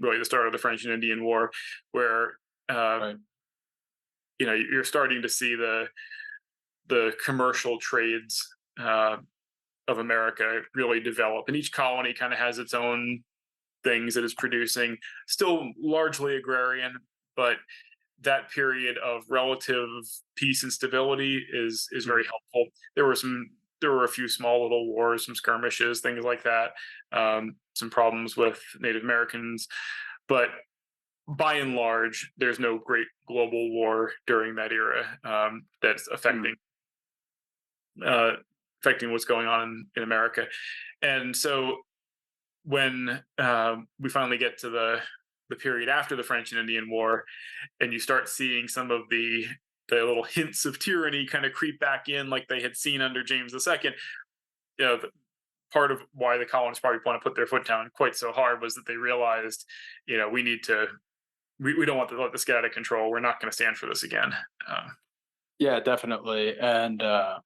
really the start of the French and Indian War, where Right. You're starting to see the commercial trades of America really develop, and each colony kind of has its own things that it's producing, still largely agrarian, but that period of relative peace and stability is very helpful. There were a few small little wars, some skirmishes, things like that, some problems with Native Americans, but by and large, there's no great global war during that era that's affecting what's going on in America. And so when we finally get to the period after the French and Indian War, and you start seeing some of the little hints of tyranny kind of creep back in, like they had seen under James II, part of why the colonists probably want to put their foot down quite so hard was that they realized, we need to, we don't want to let this get out of control. We're not going to stand for this again. Yeah, definitely. And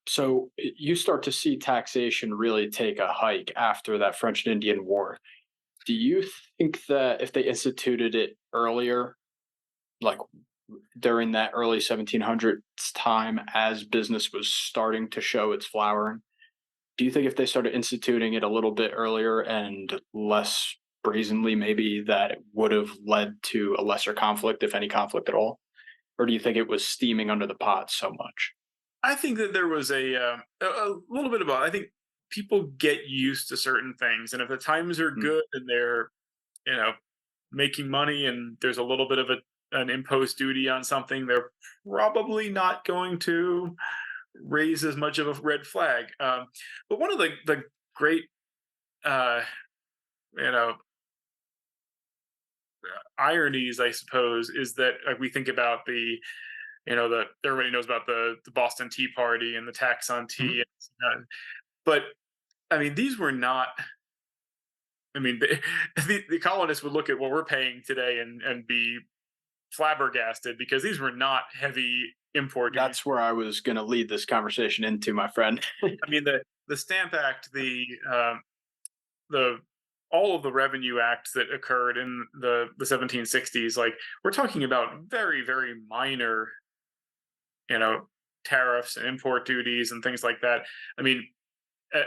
so you start to see taxation really take a hike after that French and Indian War. Do you think that if they instituted it earlier, like during that early 1700s time, as business was starting to show its flowering, do you think if they started instituting it a little bit earlier and less brazenly, maybe that it would have led to a lesser conflict, if any conflict at all? Or do you think it was steaming under the pot so much? I think that there was a little bit of both. I think people get used to certain things, and if the times are good and they're, making money, and there's a little bit of an imposed duty on something, they're probably not going to raise as much of a red flag. But one of the great, ironies, I suppose, is that we think about everybody knows about the Boston Tea Party and the tax on tea, but I mean, these were not. I mean, the colonists would look at what we're paying today and be flabbergasted, because these were not heavy import duties. That's where I was going to lead this conversation into, my friend. I mean, the Stamp Act, all of the revenue acts that occurred in the 1760s, like, we're talking about very, very minor, tariffs and import duties and things like that. I mean,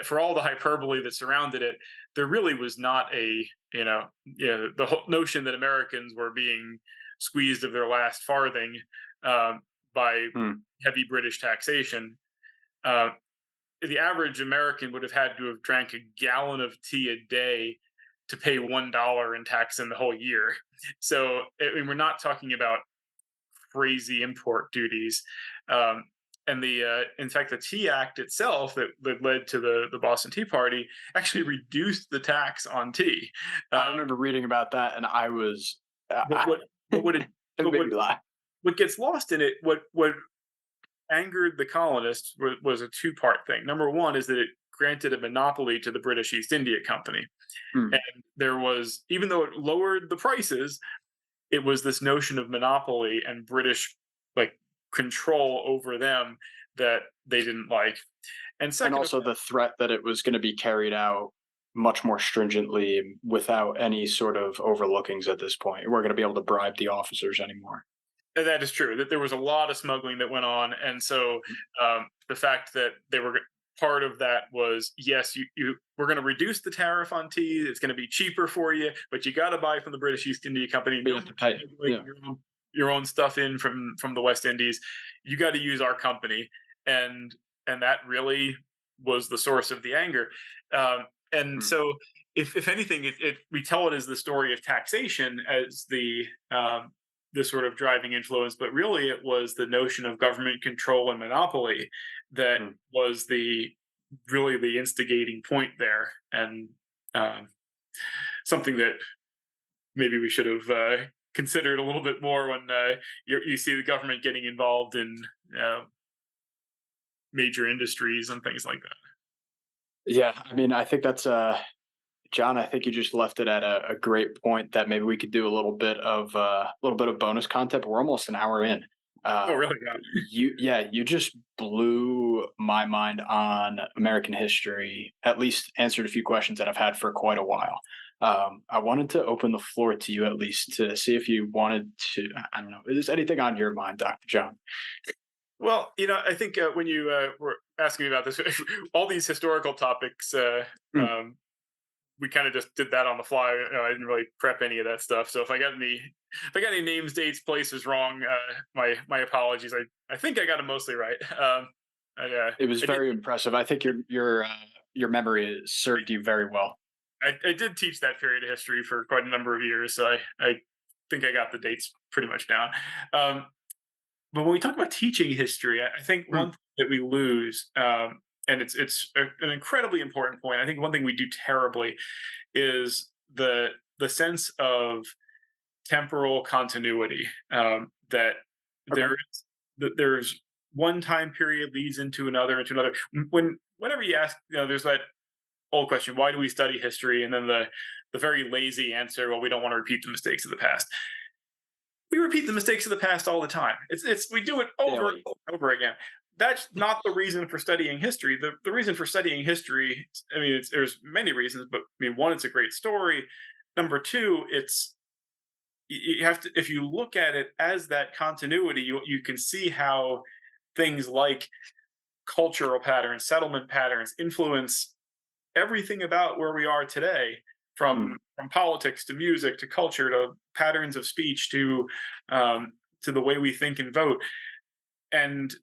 for all the hyperbole that surrounded it, there really was not the whole notion that Americans were being squeezed of their last farthing by heavy British taxation. the average American would have had to have drank a gallon of tea a day to pay $1 in tax in the whole year. So I mean, we're not talking about crazy import duties. And in fact, the Tea Act itself that led to the Boston Tea Party actually reduced the tax on tea. I remember reading about that, and I was But what it, it but made what me laugh. what gets lost in it, what angered the colonists was a two-part thing. Number one is that it granted a monopoly to the British East India Company. Hmm. And there was, even though it lowered the prices, it was this notion of monopoly and British like control over them that they didn't like. And And second, also the threat that it was going to be carried out much more stringently without any sort of overlookings at this point. We're going to be able to bribe the officers anymore. that is true, that there was a lot of smuggling that went on. And so the fact that they were part of that was, yes, we're going to reduce the tariff on tea. It's going to be cheaper for you, but you got to buy from the British East India Company. You have to pay. Yeah. Your own stuff in from the West Indies. You got to use our company, and that really was the source of the anger. So, if anything, we tell it as the story of taxation as the sort of driving influence, but really it was the notion of government control and monopoly that was really the instigating point there, and something that maybe we should have considered a little bit more when you see the government getting involved in major industries and things like that. Yeah, I mean, I think that's John. I think you just left it at a great point that maybe we could do a little bit of bonus content. But we're almost an hour in. Oh, really? You just blew my mind on American history. At least answered a few questions that I've had for quite a while. I wanted to open the floor to you at least to see if you wanted to. I don't know. Is there anything on your mind, Dr. John? Well, I think when you were asking me about this, all these historical topics, we kind of just did that on the fly. I didn't really prep any of that stuff. So if I got any names, dates, places wrong, my apologies. I think I got them mostly right. It was very impressive. I think your memory served you very well. I did teach that period of history for quite a number of years, so I think I got the dates pretty much down. But when we talk about teaching history, I think one thing that we lose, and it's an incredibly important point. I think one thing we do terribly is the sense of temporal continuity. That there's one time period leads into another. Whenever you ask, there's that old question: why do we study history? And then the very lazy answer: well, we don't want to repeat the mistakes of the past. We repeat the mistakes of the past all the time. We do it over and over again. That's not the reason for studying history. The reason for studying history, I mean, there's many reasons, but I mean, one, it's a great story. Number two, you have to, if you look at it as that continuity, you can see how things like cultural patterns, settlement patterns influence everything about where we are today, from politics to music to culture to patterns of speech to the way we think and vote. And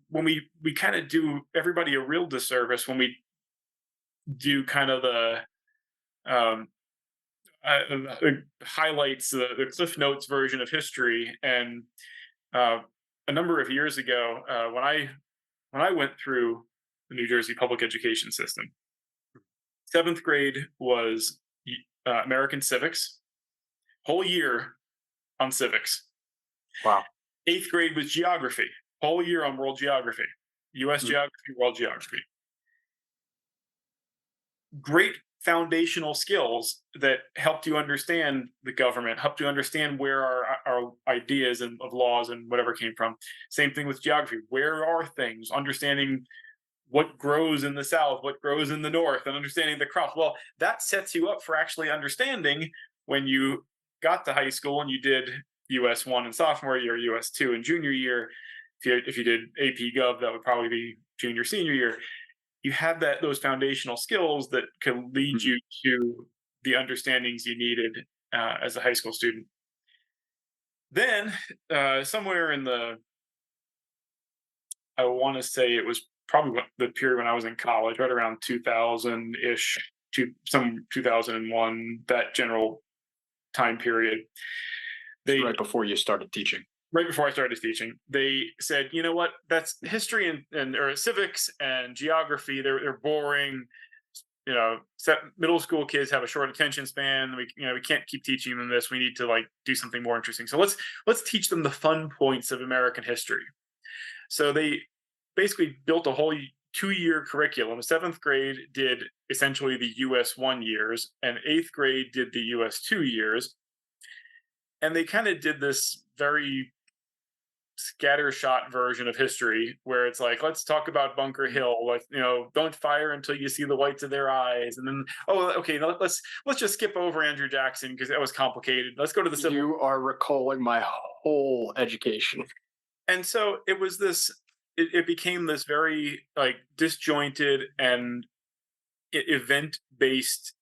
when we kind of do everybody a real disservice when we do kind of the highlights, the Cliff Notes version of history. And a number of years ago, when I went through the New Jersey public education system, 7th grade was American civics, whole year on civics. Wow. 8th grade was geography, whole year on world geography, U.S. geography, world geography. Great foundational skills that helped you understand the government, helped you understand where our ideas of laws and whatever came from. Same thing with geography. Where are things? Understanding what grows in the South, what grows in the North, and understanding the crops. Well, that sets you up for actually understanding when you got to high school and you did US 1 in sophomore year, US 2 in junior year. If you did AP Gov, that would probably be junior, senior year. You have those foundational skills that can lead you to the understandings you needed as a high school student. Then somewhere in I want to say it was probably the period when I was in college, right around 2000-ish to some 2001, that general time period. They Right before you started teaching. right before I started teaching, they said, you know what, that's history and or civics and geography. They're boring. Middle school kids have a short attention span. We can't keep teaching them this. We need to like do something more interesting. So let's teach them the fun points of American history. So they basically built a whole 2-year curriculum. 7th grade did essentially the US 1 years, and 8th grade did the US 2 years. And they kind of did this very scattershot version of history where it's like, let's talk about Bunker Hill. Don't fire until you see the whites of their eyes. And then, let's just skip over Andrew Jackson because that was complicated. Let's go to the Civil War. You are recalling my whole education. And so it was this, it became this very like disjointed and event-based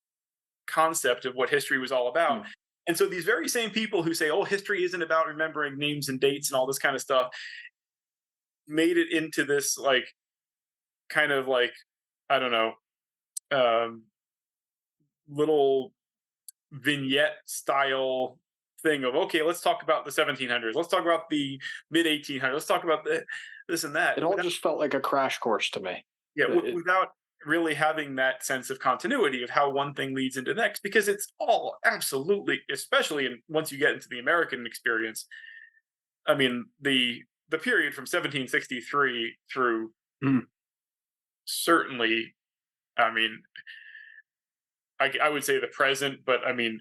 concept of what history was all about. And so these very same people who say, oh, history isn't about remembering names and dates and all this kind of stuff, made it into this like kind of like, I don't know, little vignette style thing of, okay, let's talk about the 1700s. Let's talk about the mid 1800s. Let's talk about this and that. It all just felt like a crash course to me. Yeah, without really having that sense of continuity of how one thing leads into the next, because it's all absolutely, especially once you get into the American experience. I mean, the period from 1763 through certainly, I mean, I would say the present, but I mean,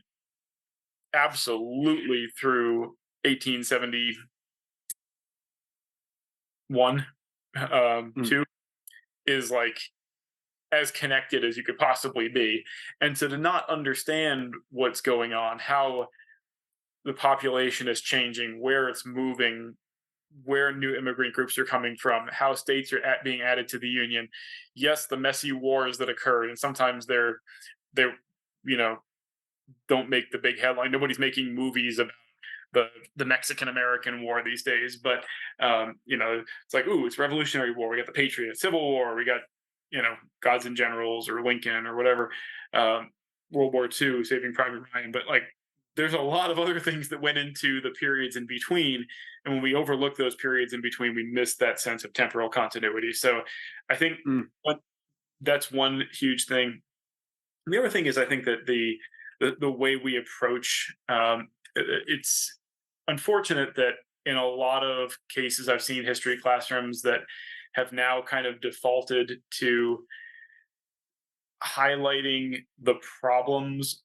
absolutely through 1871, 2 is like as connected as you could possibly be. And so to not understand what's going on, how the population is changing, where it's moving, where new immigrant groups are coming from, how states are being added to the union. Yes, the messy wars that occurred, and sometimes they're don't make the big headline. Nobody's making movies about the Mexican-American War these days, but it's like, ooh, it's Revolutionary War. We got the Patriots, Civil War. We got Gods and Generals or Lincoln or whatever, World War II, Saving Private Ryan. But like, there's a lot of other things that went into the periods in between. And when we overlook those periods in between, we miss that sense of temporal continuity. So I think that's one huge thing. And the other thing is, I think that the way we approach, it's unfortunate that in a lot of cases I've seen history classrooms that have now kind of defaulted to highlighting the problems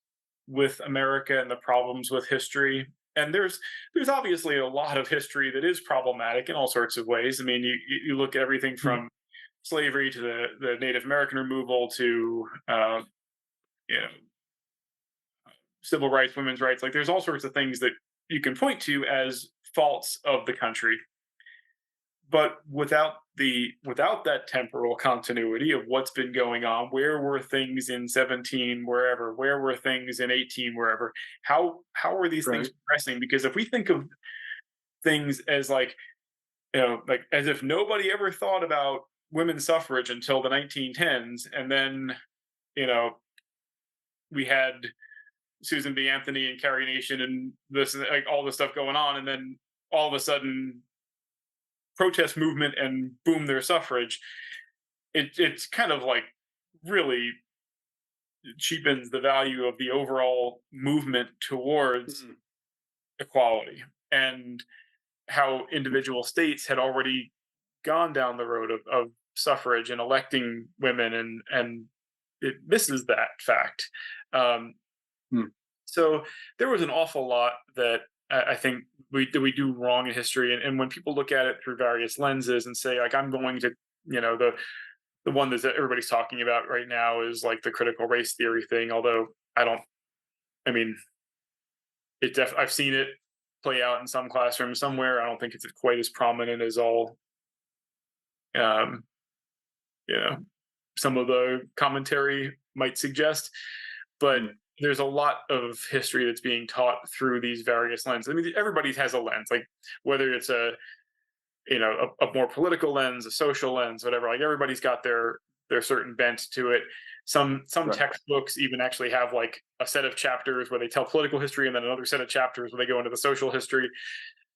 with America and the problems with history. And there's obviously a lot of history that is problematic in all sorts of ways. I mean, you look at everything from slavery to the Native American removal to civil rights, women's rights. Like, there's all sorts of things that you can point to as faults of the country. But without that temporal continuity of what's been going on, where were things in 17, wherever, where were things in 18, wherever, how are these things progressing? Because if we think of things as like as if nobody ever thought about women's suffrage until the 1910s, and then we had Susan B. Anthony and Carrie Nation and this, like, all this stuff going on, and then all of a sudden protest movement and boom, their suffrage. It's kind of like really cheapens the value of the overall movement towards equality, and how individual states had already gone down the road of suffrage and electing women, and it misses that fact. So there was an awful lot that I think we do wrong in history, and when people look at it through various lenses and say, like, I'm going to, the one that everybody's talking about right now is like the critical race theory thing. Although I've seen it play out in some classrooms somewhere. I don't think it's quite as prominent as all, some of the commentary might suggest, but there's a lot of history that's being taught through these various lenses. I mean, everybody has a lens, like whether it's a a more political lens, a social lens, whatever. Like everybody's got their certain bent to it. Some Right. textbooks even actually have like a set of chapters where they tell political history, and then another set of chapters where they go into the social history.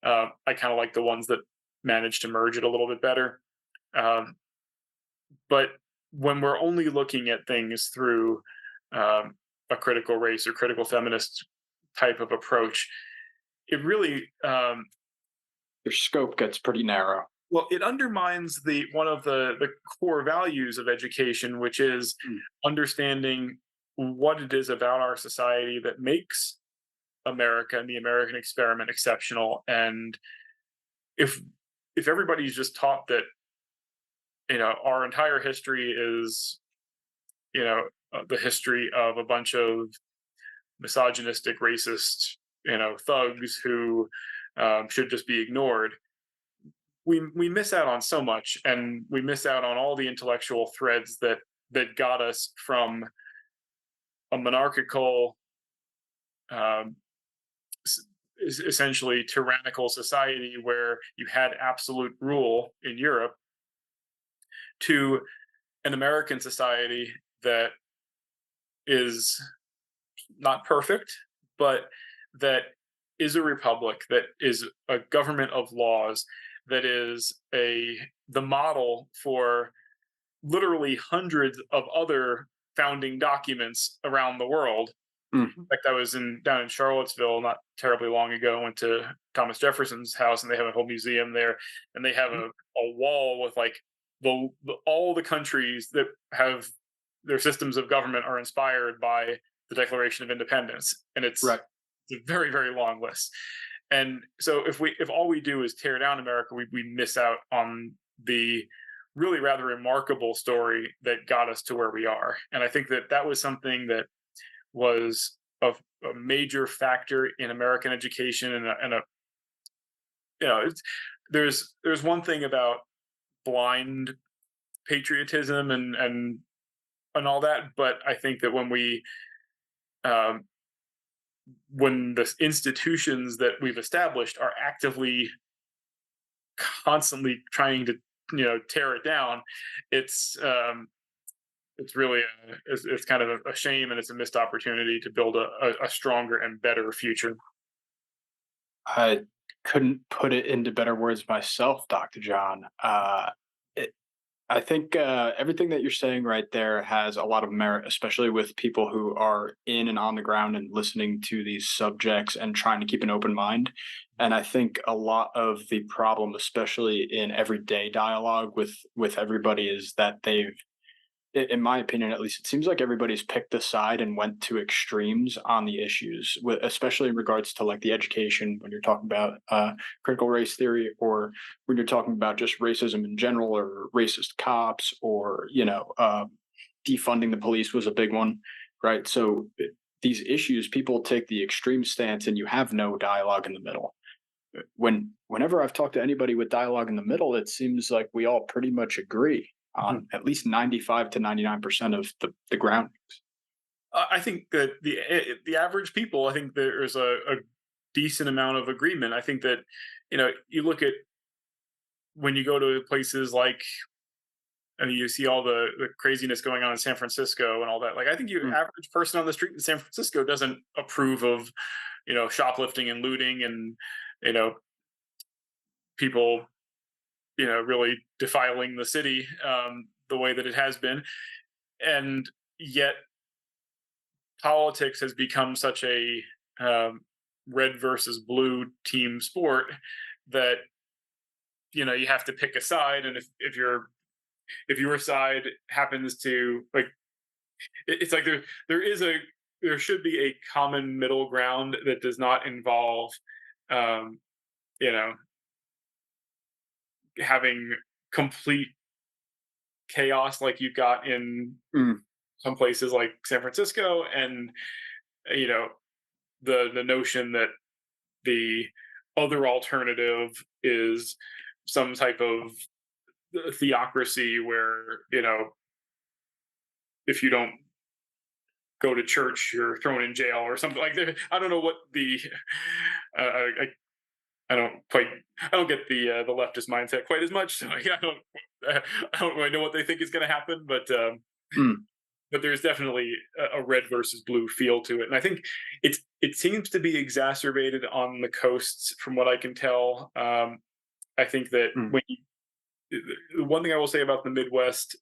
I kind of like the ones that manage to merge it a little bit better. But when we're only looking at things through a critical race or critical feminist type of approach, it really Your scope gets pretty narrow. well, it undermines one of the core values of education, which is understanding what it is about our society that makes America and the American experiment exceptional. And if everybody's just taught that our entire history is the history of a bunch of misogynistic, racist thugs who should just be ignored, we miss out on so much, and we miss out on all the intellectual threads that got us from a monarchical, essentially tyrannical society where you had absolute rule in Europe, to an American society that is not perfect, but that is a republic, that is a government of laws, that is the model for literally hundreds of other founding documents around the world. Mm. In fact, I was down in Charlottesville not terribly long ago. Went to Thomas Jefferson's house, and they have a whole museum there, and they have a wall with like all the countries that have their systems of government are inspired by the Declaration of Independence, and it's Right. a very, very long list. And so if all we do is tear down America, we miss out on the really rather remarkable story that got us to where we are. And I think that was something that was a major factor in American education, and there's one thing about blind patriotism and all that, but I think that when the institutions that we've established are actively constantly trying to tear it down, it's really it's kind of a shame, and it's a missed opportunity to build a stronger and better future. I couldn't put it into better words myself, Dr. John. I think everything that you're saying right there has a lot of merit, especially with people who are in and on the ground and listening to these subjects and trying to keep an open mind. And I think a lot of the problem, especially in everyday dialogue with everybody, is that in my opinion, at least, it seems like everybody's picked a side and went to extremes on the issues, especially in regards to like the education, when you're talking about critical race theory, or when you're talking about just racism in general, or racist cops, or defunding the police was a big one, right? So these issues, people take the extreme stance, and you have no dialogue in the middle. Whenever I've talked to anybody with dialogue in the middle, it seems like we all pretty much agree on at least 95 to 99% of the groundings. I think that the average people, I think there's a decent amount of agreement. I think that you look at when you go to places like, I mean, you see all the craziness going on in San Francisco and all that. Like, I think your average person on the street in San Francisco doesn't approve of shoplifting and looting, and people really defiling the city the way that it has been. And yet politics has become such a red versus blue team sport that you have to pick a side. And if your side happens to like, it's like there should be a common middle ground that does not involve having complete chaos like you've got in some places like San Francisco, and the notion that the other alternative is some type of theocracy where if you don't go to church you're thrown in jail or something like that. I don't know what the I don't get the leftist mindset quite as much. So I don't really know what they think is going to happen, Mm, but there's definitely a red versus blue feel to it, and I think it seems to be exacerbated on the coasts, from what I can tell. I think that mm. the one thing I will say about the Midwest,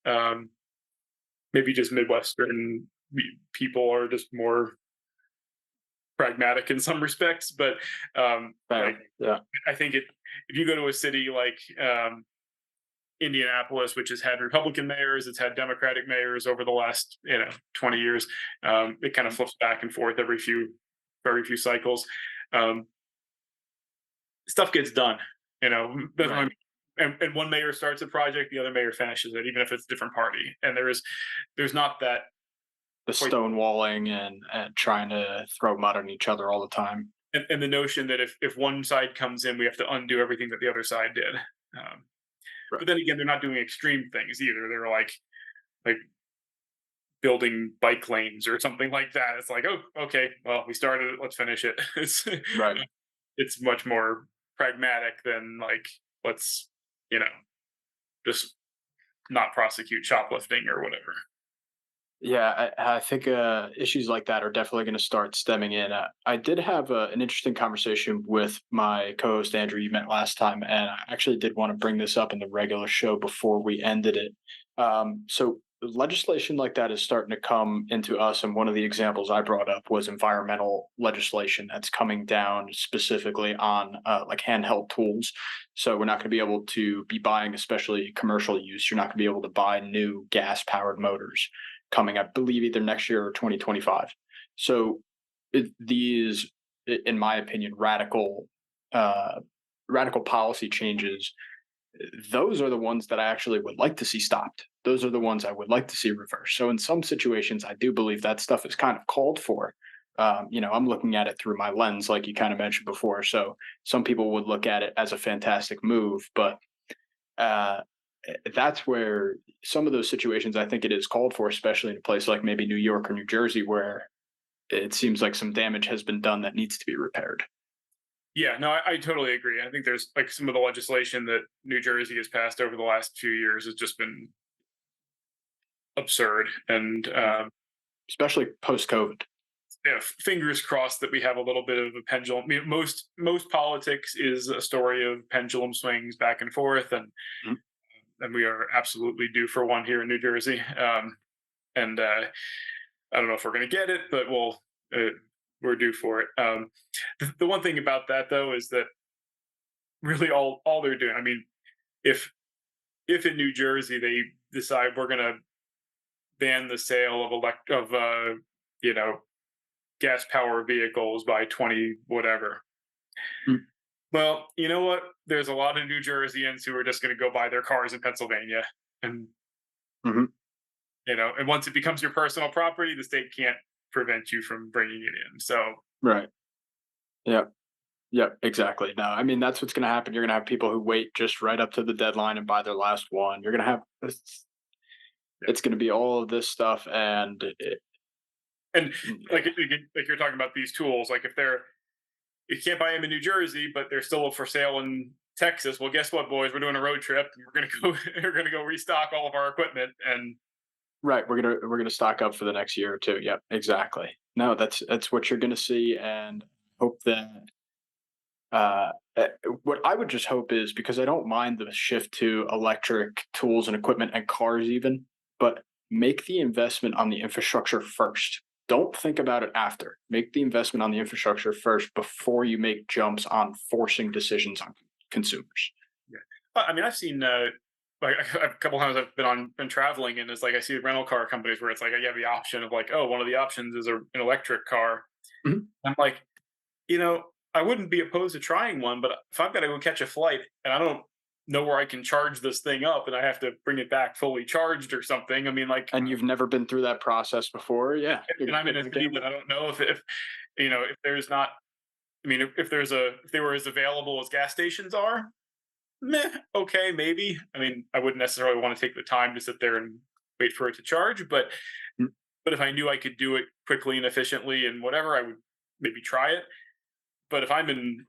maybe just Midwestern people are just more pragmatic in some respects, but Fair. Yeah. I think if you go to a city like Indianapolis, which has had Republican mayors, it's had Democratic mayors over the last 20 years. It kind of flips back and forth very few cycles. Um, Stuff gets done, that's what I Right. mean. And one mayor starts a project, the other mayor finishes it, even if it's a different party. And there's not that The quite, stonewalling and trying to throw mud on each other all the time. and the notion that if one side comes in, we have to undo everything that the other side did. Um, Right. but then again, they're not doing extreme things either. They're like building bike lanes or something like that. It's like, oh, okay, well, we started it, let's finish it. Right. It's much more pragmatic than like, let's just not prosecute shoplifting or whatever. Yeah, I think issues like that are definitely going to start stemming in. I did have an interesting conversation with my co-host Andrew you met last time, and I actually did want to bring this up in the regular show before we ended it. So legislation like that is starting to come into us, and one of the examples I brought up was environmental legislation that's coming down specifically on like handheld tools. So we're not going to be able to be buying, especially commercial use. You're not going to be able to buy new gas-powered motors coming, I believe, either next year or 2025. So these, in my opinion, radical policy changes, those are the ones that I actually would like to see stopped. Those are the ones I would like to see reversed. So in some situations, I do believe that stuff is kind of called for. I'm looking at it through my lens, like you kind of mentioned before. So some people would look at it as a fantastic move, but uh, that's where some of those situations I think it is called for, especially in a place like maybe New York or New Jersey, where it seems like some damage has been done that needs to be repaired. Yeah, no, I totally agree. I think there's like some of the legislation that New Jersey has passed over the last few years has just been absurd. And Especially post COVID. fingers crossed that we have a little bit of a pendulum. I mean, most politics is a story of pendulum swings back and forth, Mhm. and we are absolutely due for one here in New Jersey. And I don't know if we're going to get it, but we're due for it. The one thing about that though is that really all they're doing. I mean, if in New Jersey they decide we're going to ban the sale of gas power vehicles by 20 whatever. Mm. Well, you know what? There's a lot of New Jerseyans who are just going to go buy their cars in Pennsylvania, and Mhm. and once it becomes your personal property, the state can't prevent you from bringing it in. So Right. Yeah. Yeah. Exactly. No, I mean that's what's going to happen. You're going to have people who wait just right up to the deadline and buy their last one. You're going to have it's going to be all of this stuff, and and like you're talking about these tools, like if you can't buy them in New Jersey, but they're still for sale in Texas. Well, guess what, boys? We're doing a road trip. And we're gonna go restock all of our equipment. And right, we're gonna stock up for the next year or two. Yep, exactly. No, that's what you're gonna see, and hope that uh, uh, what I would just hope is, because I don't mind the shift to electric tools and equipment and cars even, but make the investment on the infrastructure first. Don't think about it after. Make the investment on the infrastructure first before you make jumps on forcing decisions on consumers. yeah, I mean, I've seen like a couple times I've been traveling, and it's like I see rental car companies where it's like you have the option of like, oh, one of the options is an electric car. Mhm. I'm like, I wouldn't be opposed to trying one, but if I've got to go catch a flight and I don't know where I can charge this thing up and I have to bring it back fully charged or something, I mean, like, And you've never been through that process before, yeah. and I'm in a city that I don't know if there's not. I mean, if they were as available as gas stations are, meh, okay, maybe. I mean, I wouldn't necessarily want to take the time to sit there and wait for it to charge, but Mm. if I knew I could do it quickly and efficiently and whatever, I would maybe try it. But if I'm in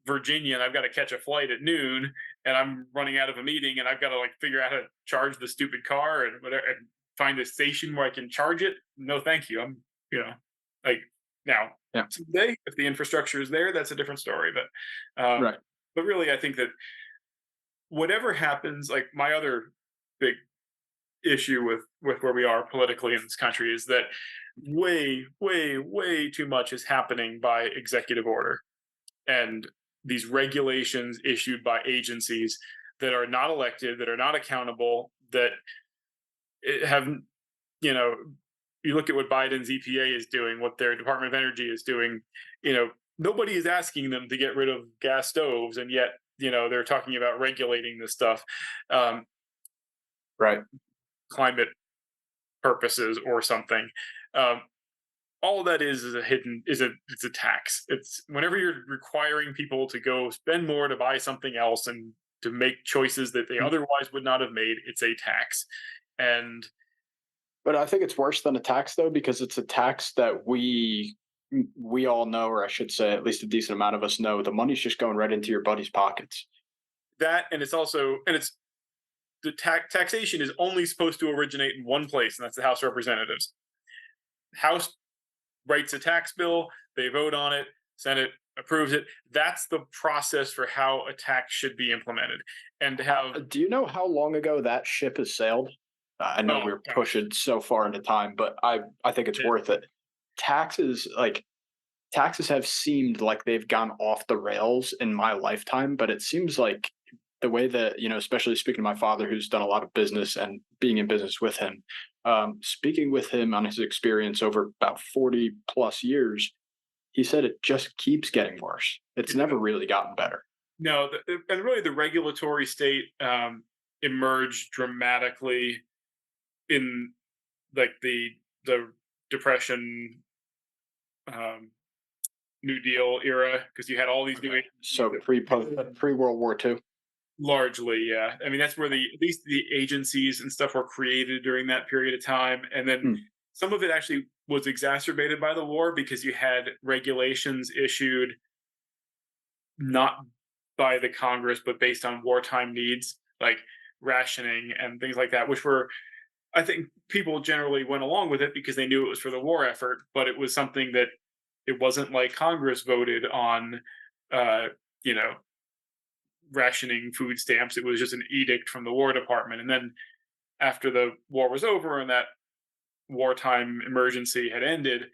Virginia, and I've got to catch a flight at noon, and I'm running out of a meeting, and I've got to like figure out how to charge the stupid car and whatever, and find a station where I can charge it. No, thank you. I'm, like now Yeah. someday if the infrastructure is there, that's a different story. Right. But really, I think that whatever happens, like my other big issue with where we are politically in this country is that way, way, way too much is happening by executive order and these regulations issued by agencies that are not elected, that are not accountable, that have, you look at what Biden's EPA is doing, what their Department of Energy is doing, nobody is asking them to get rid of gas stoves, and yet, they're talking about regulating this stuff. Right. Climate purposes or something. All of that is it's a tax. It's whenever you're requiring people to go spend more to buy something else and to make choices that they otherwise would not have made, it's a tax. But I think it's worse than a tax though, because it's a tax that we all know, or I should say at least a decent amount of us know, the money's just going right into your buddy's pockets. That, and it's also, and it's the taxation is only supposed to originate in one place, and that's the House of Representatives. House writes a tax bill, they vote on it, Senate approves it. That's the process for how a tax should be implemented. And to have, do you know how long ago that ship has sailed? I know we're pushing so far into time, but I think it's worth it. Taxes have seemed like they've gone off the rails in my lifetime, but it seems like the way that, especially speaking to my father, who's done a lot of business and being in business with him, speaking with him on his experience over about 40 plus years, he said it just keeps getting worse. It's never really gotten better. No, and really the regulatory state emerged dramatically in like the Depression, New Deal era, because you had all these new pre-World War II. Largely, yeah. I mean, that's where at least the agencies and stuff were created during that period of time. And then some of it actually was exacerbated by the war, because you had regulations issued not by the Congress, but based on wartime needs, like rationing and things like that, which were, I think people generally went along with it because they knew it was for the war effort, but it was something that it wasn't like Congress voted on, rationing food stamps. It was just an edict from the War Department. And then after the war was over and that wartime emergency had ended,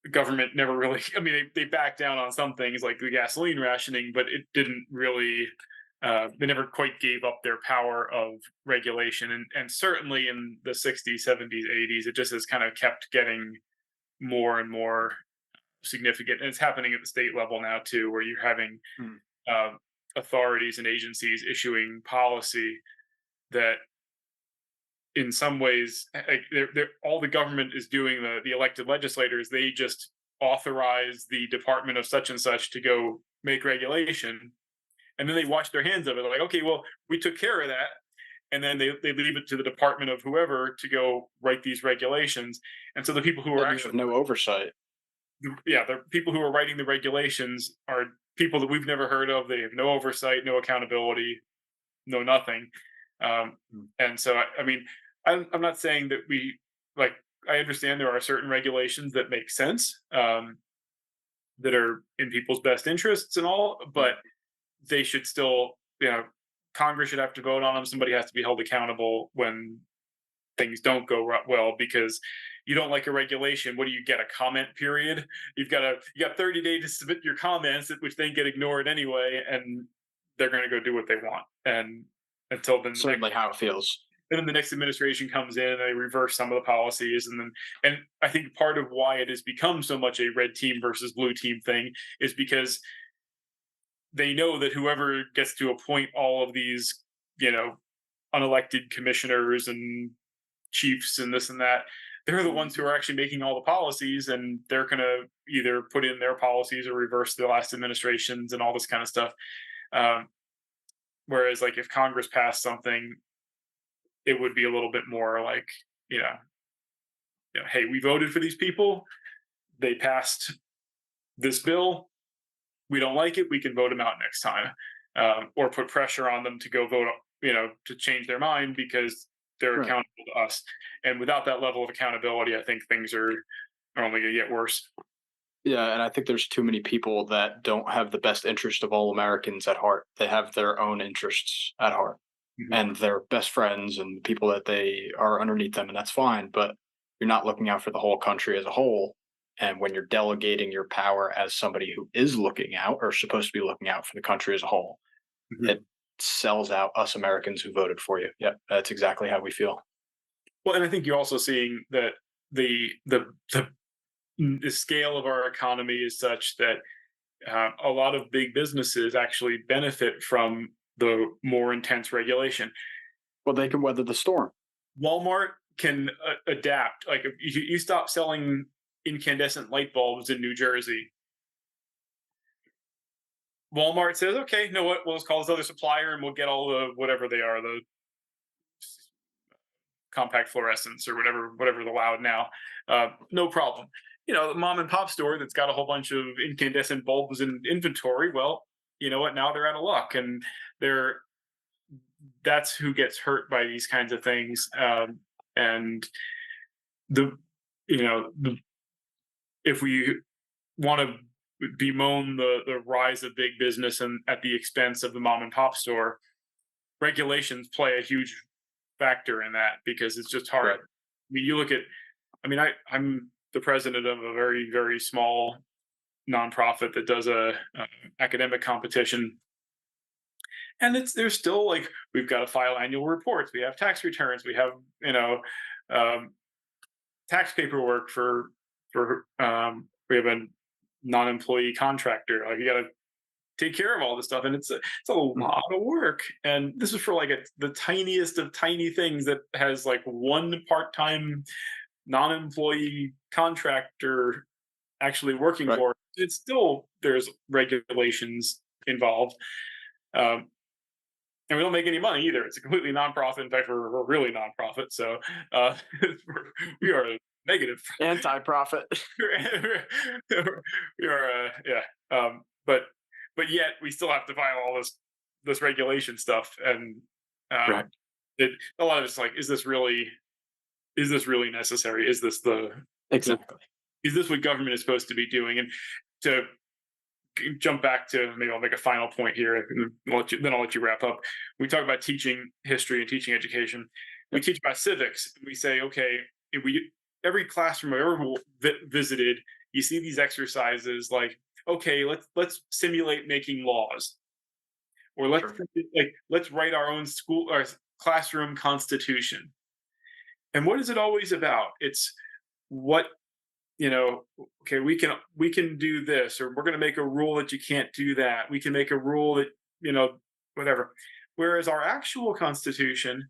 the government never really, they backed down on some things like the gasoline rationing, but it didn't really, they never quite gave up their power of regulation. And certainly in the 60s, 70s, 80s, it just has kind of kept getting more and more significant. And it's happening at the state level now too, where you're having authorities and agencies issuing policy that in some ways, all the government is doing, the elected legislators, they just authorize the department of such and such to go make regulation, and then they wash their hands of it. They're like, okay, well, we took care of that, and then they leave it to the department of whoever to go write these regulations. And so the people who are actually no oversight. Yeah, the people who are writing the regulations are people that we've never heard of. They have no oversight, no accountability, no nothing. And so, I'm not saying that I understand there are certain regulations that make sense, that are in people's best interests and all, but they should still, Congress should have to vote on them. Somebody has to be held accountable when things don't go well, because you don't like a regulation. What do you get? A comment period? You got 30 days to submit your comments, which then get ignored anyway, and they're going to go do what they want. And until then, certainly how it feels. And then the next administration comes in and they reverse some of the policies. And I think part of why it has become so much a red team versus blue team thing is because they know that whoever gets to appoint all of these, unelected commissioners and chiefs and this and that, they're the ones who are actually making all the policies, and they're going to either put in their policies or reverse the last administrations and all this kind of stuff. Whereas like if Congress passed something, it would be a little bit more like, hey, we voted for these people. They passed this bill. we don't like it, we can vote them out next time, or put pressure on them to go vote, to change their mind because they're Right. accountable to us. And without that level of accountability, I think things are only going to get worse. Yeah, and I think there's too many people that don't have the best interest of all Americans at heart. They have their own interests at heart, Mhm. and their best friends and people that they are underneath them, and that's fine. But you're not looking out for the whole country as a whole. And when you're delegating your power as somebody who is looking out or supposed to be looking out for the country as a whole, Mhm. it sells out us Americans who voted for you. Yep, that's exactly how we feel. Well, and I think you're also seeing that the scale of our economy is such that a lot of big businesses actually benefit from the more intense regulation. Well, they can weather the storm. Walmart can adapt. Like if you stop selling incandescent light bulbs in New Jersey, Walmart says, okay, you know what? We'll just call this other supplier and we'll get all the whatever they are, the compact fluorescents or whatever's allowed now. No problem. The mom and pop store that's got a whole bunch of incandescent bulbs in inventory. Well, you know what? Now they're out of luck, and that's who gets hurt by these kinds of things. And the you know the if we want to bemoan the rise of big business and at the expense of the mom and pop store, regulations play a huge factor in that because it's just hard. Right. I mean, you look at, I'm the president of a very, very small nonprofit that does a academic competition. And there's still like, we've got to file annual reports. We have tax returns. We have, um, tax paperwork we have a non-employee contractor. Like you got to take care of all this stuff, and it's a lot of work. And this is for like the tiniest of tiny things that has like one part-time non-employee contractor actually working Right. for it. It's still, there's regulations involved, and we don't make any money either. It's a completely nonprofit. In fact, we're really nonprofit, so we are negative. Anti-profit. We are, yeah. But yet we still have to file all this regulation stuff, and Right. a lot of it's like, is this really necessary? Is this Exactly. is this what government is supposed to be doing? And to jump back to, maybe I'll make a final point here, and then I'll let you wrap up. We talk about teaching history and teaching education. We teach about civics. We say, okay, every classroom I've ever visited, you see these exercises like, okay, let's simulate making laws, or let's write our own classroom constitution. And what is it always about? It's what, okay, we can do this, or we're going to make a rule that you can't do that. We can make a rule that, whatever. Whereas our actual constitution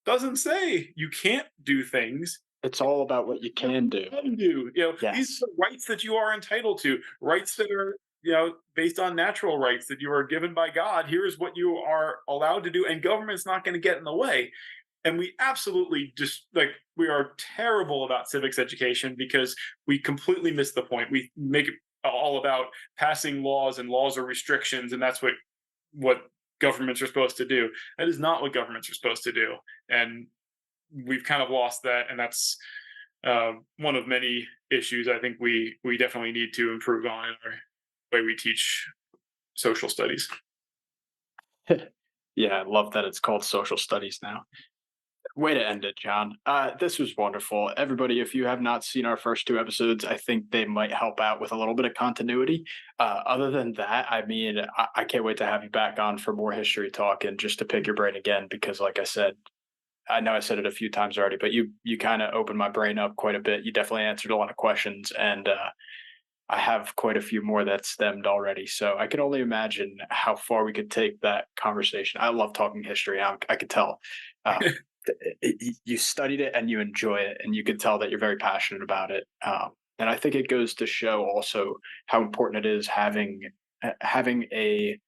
doesn't say you can't do things. It's all about what you can do. Yes. These are rights that you are entitled to, rights that are, based on natural rights that you are given by God. Here's what you are allowed to do, and government's not going to get in the way. And we absolutely we are terrible about civics education because we completely miss the point. We make it all about passing laws, and laws are restrictions, and that's what governments are supposed to do. That is not what governments are supposed to do. And we've kind of lost that, and that's one of many issues I think we definitely need to improve on in our way we teach social studies. Yeah, I love that it's called social studies now. Way to end it, John. This was wonderful. Everybody, if you have not seen our first two episodes, I think they might help out with a little bit of continuity. Other than that, I mean, I can't wait to have you back on for more history talk and just to pick your brain again, because like I said, I know I said it a few times already, but you kind of opened my brain up quite a bit. You definitely answered a lot of questions, and I have quite a few more that stemmed already. So I can only imagine how far we could take that conversation. I love talking history. I could tell. You studied it and you enjoy it, and you can tell that you're very passionate about it. And I think it goes to show also how important it is having a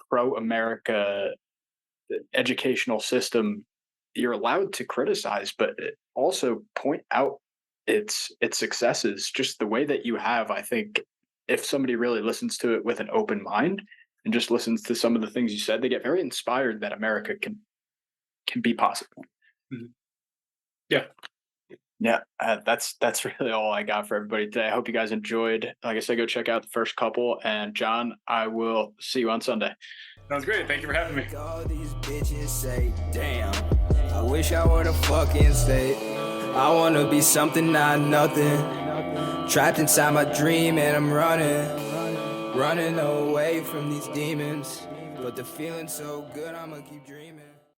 pro-America educational system. You're allowed to criticize, but also point out its successes. Just the way that you have, I think, if somebody really listens to it with an open mind and just listens to some of the things you said, they get very inspired that America can be possible. Mm-hmm. Yeah. Yeah, that's really all I got for everybody today. I hope you guys enjoyed. Like I said, go check out the first couple. And John, I will see you on Sunday. Sounds great. Thank you for having me. All these bitches say, damn, I wish I were the fucking state. I wanna be something, not nothing. Trapped inside my dream and I'm running away from these demons. But the feeling's so good, I'ma keep dreaming.